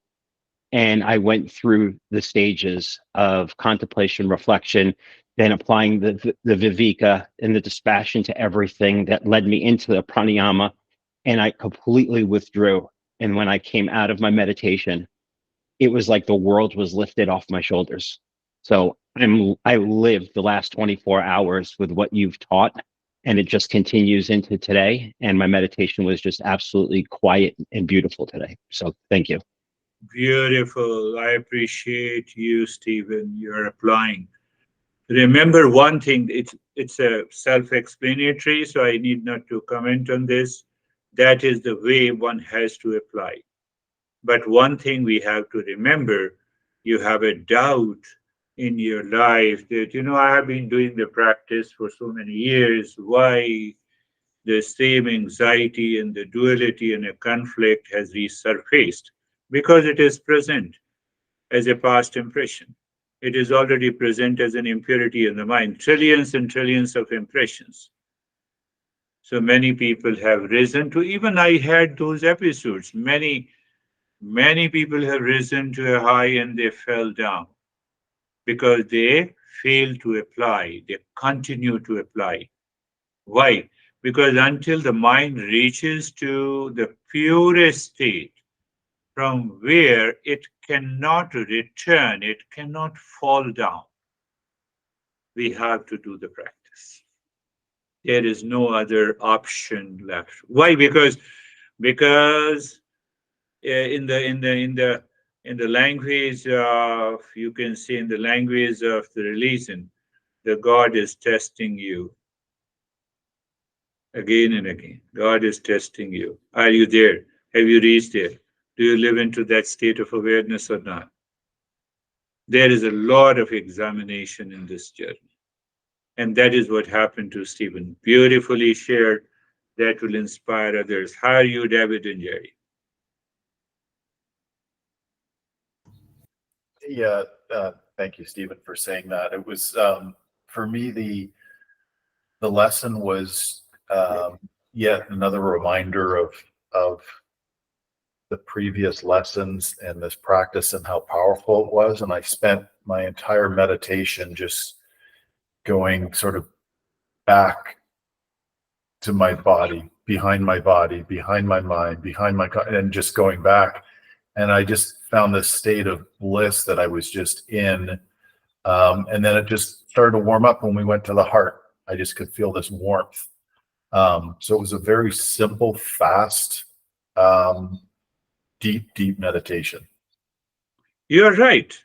And I went through the stages of contemplation, reflection, then applying the Viveka and the dispassion to everything that led me into the pranayama. And I completely withdrew. And when I came out of my meditation, it was like the world was lifted off my shoulders. So I lived the last 24 hours with what you've taught, and it just continues into today. And my meditation was just absolutely quiet and beautiful today. So thank you. Beautiful. I appreciate you, Stephen. You're applying. Remember one thing, it's a self-explanatory, so I need not to comment on this. That is the way one has to apply. But one thing we have to remember, you have a doubt in your life that, I have been doing the practice for so many years. Why the same anxiety and the duality and a conflict has resurfaced? Because it is present as a past impression. It is already present as an impurity in the mind, trillions and trillions of impressions. So many people have risen to, even I had those episodes. Many people have risen to a high and they fell down because they fail to apply, they continue to apply. Why? Because until the mind reaches to the purest state, from where it cannot return, it cannot fall down, we have to do the practice. There is no other option left. Why? Because in the language of, you can say, in the language of the religion, the God is testing you again and again. God is testing you. Are you there? Have you reached there? Do you live into that state of awareness or not? There is a lot of examination in this journey. And that is what happened to Stephen. Beautifully shared. That will inspire others. How are you, David and Jerry? Yeah, thank you, Stephen, for saying that. It was for me the lesson was yet another reminder of the previous lessons and this practice and how powerful it was. And I spent my entire meditation just going sort of back to my body, behind my mind, and just going back. And I just found this state of bliss that I was just in. And then it just started to warm up when we went to the heart. I just could feel this warmth. So it was a very simple, fast, deep meditation. You're right,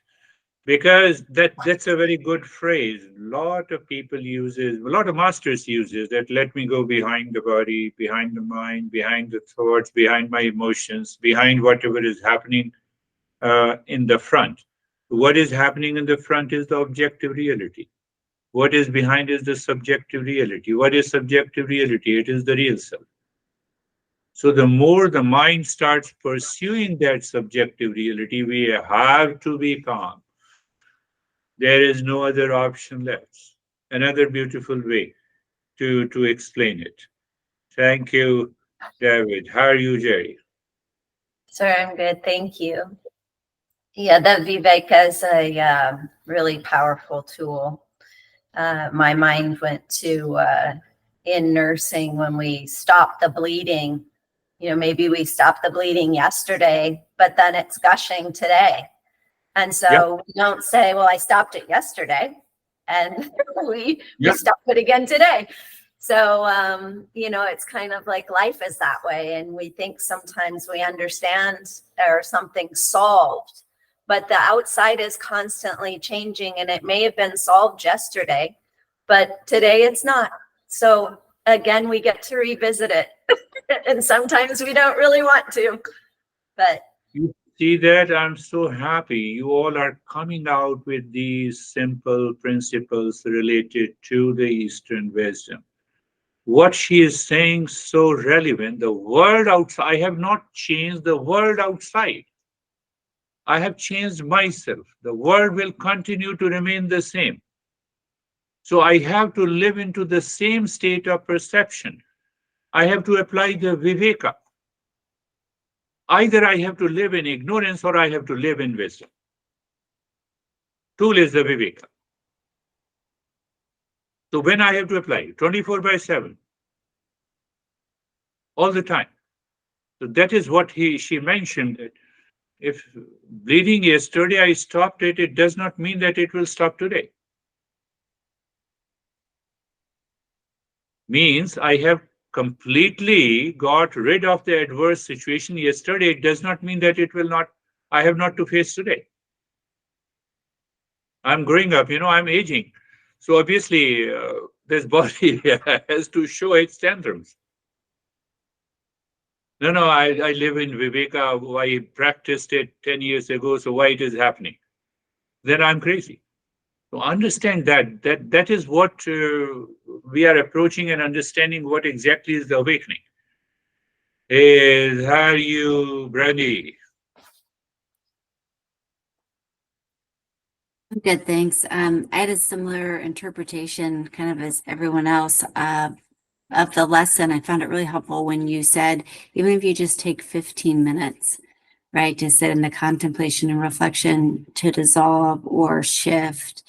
because that's a very good phrase. A lot of people uses, a lot of masters uses that. Let me go behind the body, behind the mind, behind the thoughts, behind my emotions, behind whatever is happening in the front. What is happening in the front is the objective reality. What is behind is the subjective reality. What is subjective reality? It is the real self. So the more the mind starts pursuing that subjective reality, we have to be calm. There is no other option left. Another beautiful way to explain it. Thank you, David. How are you, Jerry? Sir, I'm good. Thank you. Yeah, that Viveka is a really powerful tool. My mind went to in nursing when we stopped the bleeding. Maybe we stopped the bleeding yesterday, but then it's gushing today. And so we don't say, well, I stopped it yesterday and we stopped it again today. So, it's kind of like life is that way. And we think sometimes we understand or something's solved, but the outside is constantly changing, and it may have been solved yesterday, but today it's not. So again, we get to revisit it. And sometimes we don't really want to, but You see that? I'm so happy. You all are coming out with these simple principles related to the Eastern wisdom. What she is saying so relevant. The world outside, I have not changed the world outside. I have changed myself. The world will continue to remain the same. So I have to live into the same state of perception. I have to apply the Viveka. Either I have to live in ignorance or I have to live in wisdom. Tool is the Viveka. So when I have to apply 24/7, all the time. So that is what she mentioned. If bleeding yesterday I stopped it, it does not mean that it will stop today. Means I have completely got rid of the adverse situation yesterday. It does not mean that I have not to face today. I'm growing up, I'm aging. So obviously, this body has to show its tantrums. No, I live in Viveka. I practiced it 10 years ago, so why it is happening? Then I'm crazy. So understand that is what we are approaching, and understanding what exactly is the awakening. How are you, Brandy? Good, thanks. I had a similar interpretation, kind of as everyone else, of the lesson. I found it really helpful when you said, even if you just take 15 minutes, right, to sit in the contemplation and reflection to dissolve or shift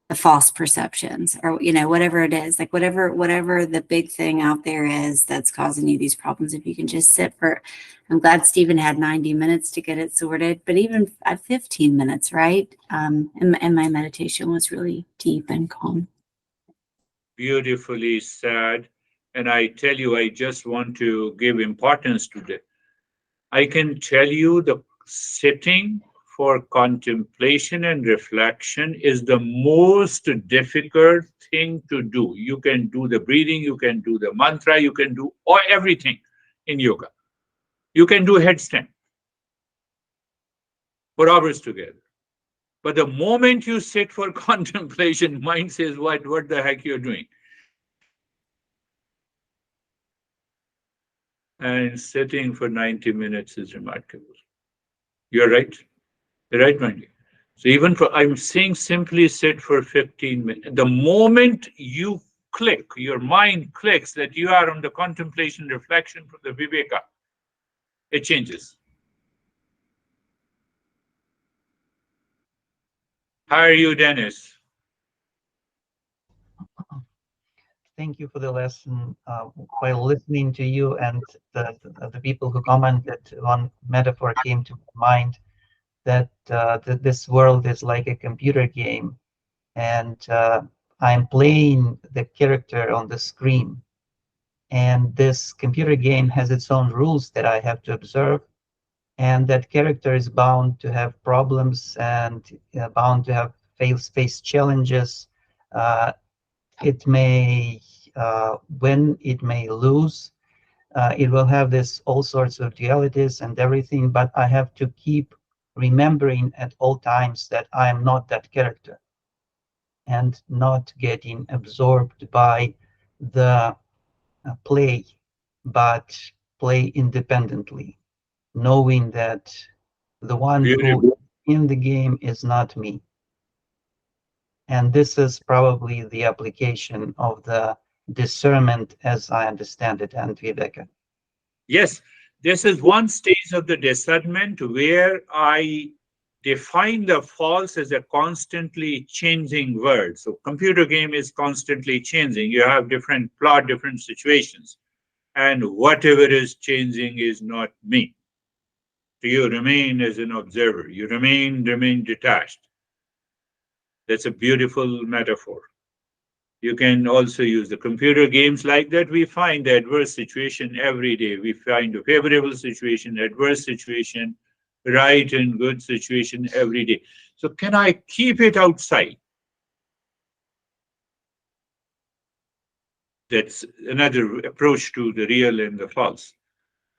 the false perceptions, or whatever it is, like whatever the big thing out there is that's causing you these problems. If you can just sit for, I'm glad Stephen had 90 minutes to get it sorted, but even at 15 minutes, right? And my meditation was really deep and calm. Beautifully said. And I tell you, I just want to give importance to that. I can tell you the sitting for contemplation and reflection is the most difficult thing to do. You can do the breathing, you can do the mantra, you can do everything in yoga. You can do headstand for hours together. But the moment you sit for contemplation, mind says, what the heck you're doing? And sitting for 90 minutes is remarkable. You're right. You're right, Mandy. So even I'm saying simply sit for 15 minutes. The moment you click, your mind clicks that you are on the contemplation reflection for the Viveka, it changes. How are you, Dennis? Thank you for the lesson. While listening to you and the people who commented, one metaphor came to mind, that this world is like a computer game, and I'm playing the character on the screen. And this computer game has its own rules that I have to observe, and that character is bound to have problems and bound to have face challenges. It may win, it may lose. It will have this all sorts of dualities and everything, but I have to keep remembering at all times that I am not that character, and not getting absorbed by the play, but play independently, knowing that the one Beautiful. who in the game is not me. And this is probably the application of the discernment as I understand it, and Viveka. Yes, this is one stage of the discernment where I define the false as a constantly changing word. So computer game is constantly changing. You have different plot, different situations. And whatever is changing is not me. You remain as an observer. You remain detached. That's a beautiful metaphor. You can also use the computer games like that. We find the adverse situation every day. We find a favorable situation, adverse situation, right and good situation every day. So can I keep it outside? That's another approach to the real and the false.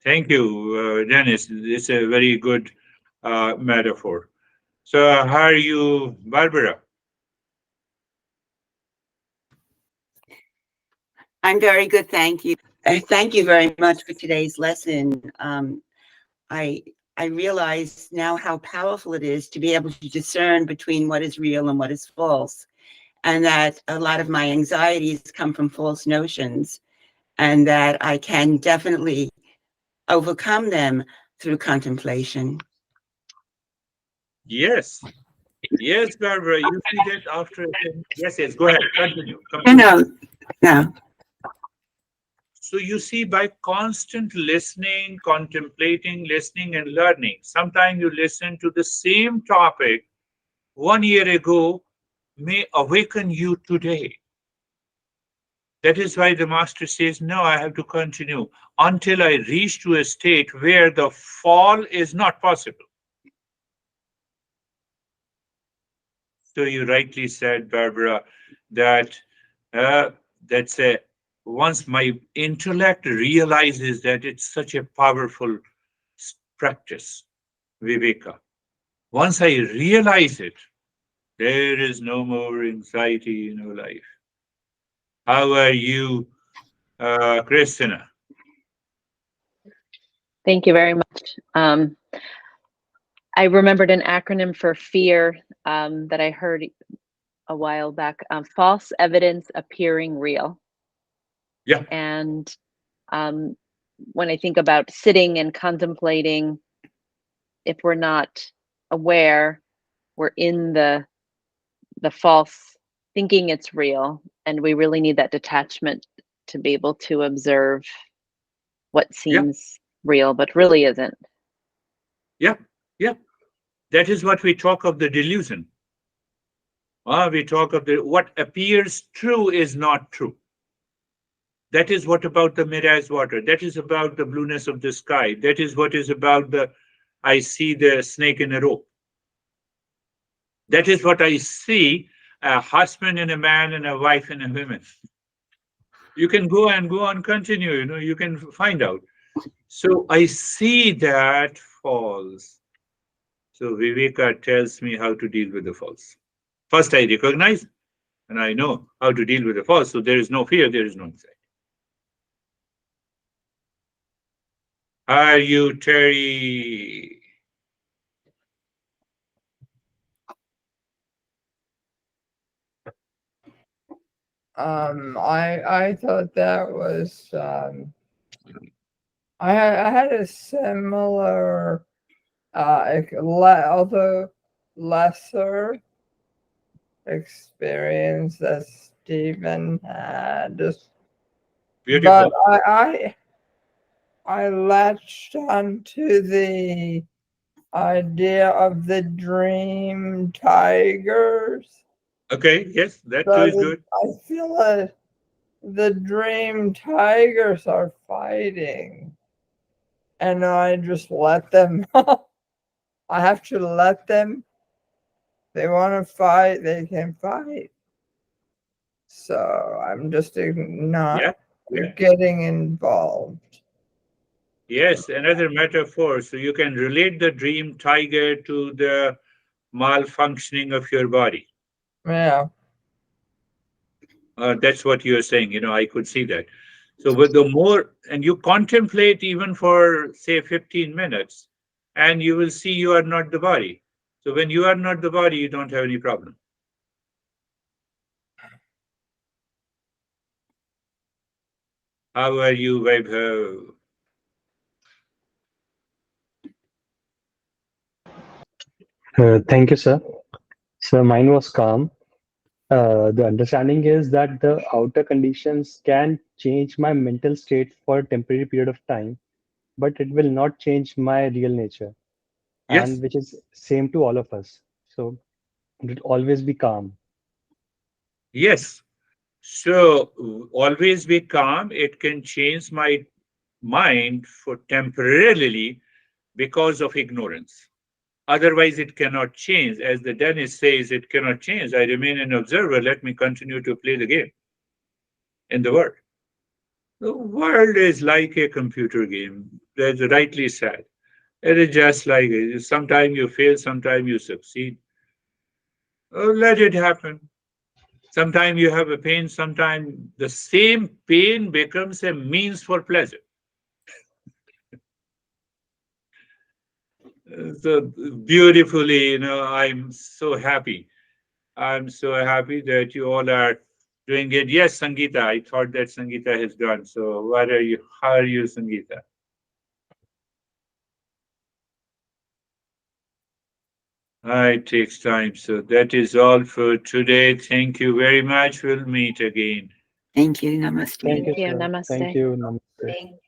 Thank you, Dennis. It's a very good metaphor. So how are you, Barbara? I'm very good, thank you. Thank you very much for today's lesson. I I realize now how powerful it is to be able to discern between what is real and what is false, and that a lot of my anxieties come from false notions, and that I can definitely overcome them through contemplation. Yes. Yes, Barbara, you see that after. Yes, yes, go ahead. Continue. No, Complete. no. So you see, by constant listening, contemplating, listening, and learning, sometimes you listen to the same topic 1 year ago may awaken you today. That is why the master says, no, I have to continue until I reach to a state where the fall is not possible. So you rightly said, Barbara, that uh, that's a once my intellect realizes that it's such a powerful practice, Viveka. Once I realize it, there is no more anxiety in our life. How are you, Christina? Thank you very much. I remembered an acronym for fear that I heard a while back, false evidence appearing real. Yeah. And when I think about sitting and contemplating, if we're not aware, we're in the false thinking it's real, and we really need that detachment to be able to observe what Yeah. seems real but really isn't. Yeah. Yeah. That is what we talk of the delusion. We talk of the what appears true is not true. That is what about the mirage water. That is about the blueness of the sky. That is what is about the I see the snake in a rope. That is what I see a husband and a man and a wife and a woman. You can go and continue, you can find out. So I see that false. So Viveka tells me how to deal with the false. First, I recognize and I know how to deal with the false. So there is no fear, there is no anxiety. Are you, Terry? I thought that was I had a similar although lesser experience that Stephen had. Beautiful. But I latched onto the idea of the dream tigers. Okay, yes, that too So is good. I feel that the dream tigers are fighting, and I just let them. I have to let them. They want to fight, they can fight. So I'm just not Yeah, yeah. getting involved. Yes, another metaphor. So you can relate the dream tiger to the malfunctioning of your body. Yeah. That's what you're saying. I could see that. So with the more, and you contemplate even for, say, 15 minutes, and you will see you are not the body. So when you are not the body, you don't have any problem. How are you, Vaibhav? Thank you, sir. So mine was calm. The understanding is that the outer conditions can change my mental state for a temporary period of time, but it will not change my real nature. Yes. and which is same to all of us. So it will always be calm. Yes. So always be calm. It can change my mind for temporarily because of ignorance. Otherwise, it cannot change. As the Dennis says, it cannot change. I remain an observer. Let me continue to play the game in the world. The world is like a computer game. That's rightly said. It is just like it. Sometimes you fail, sometimes you succeed. Oh, let it happen. Sometimes you have a pain, sometimes the same pain becomes a means for pleasure. So beautifully, I'm so happy. I'm so happy that you all are doing it. Yes, Sangeeta, I thought that Sangeeta has gone. So what are you? How are you, Sangeeta? It takes time. So that is all for today. Thank you very much. We'll meet again. Thank you. Namaste. Thank you, Thank you. sir. Thank Namaste. you. Namaste. Thank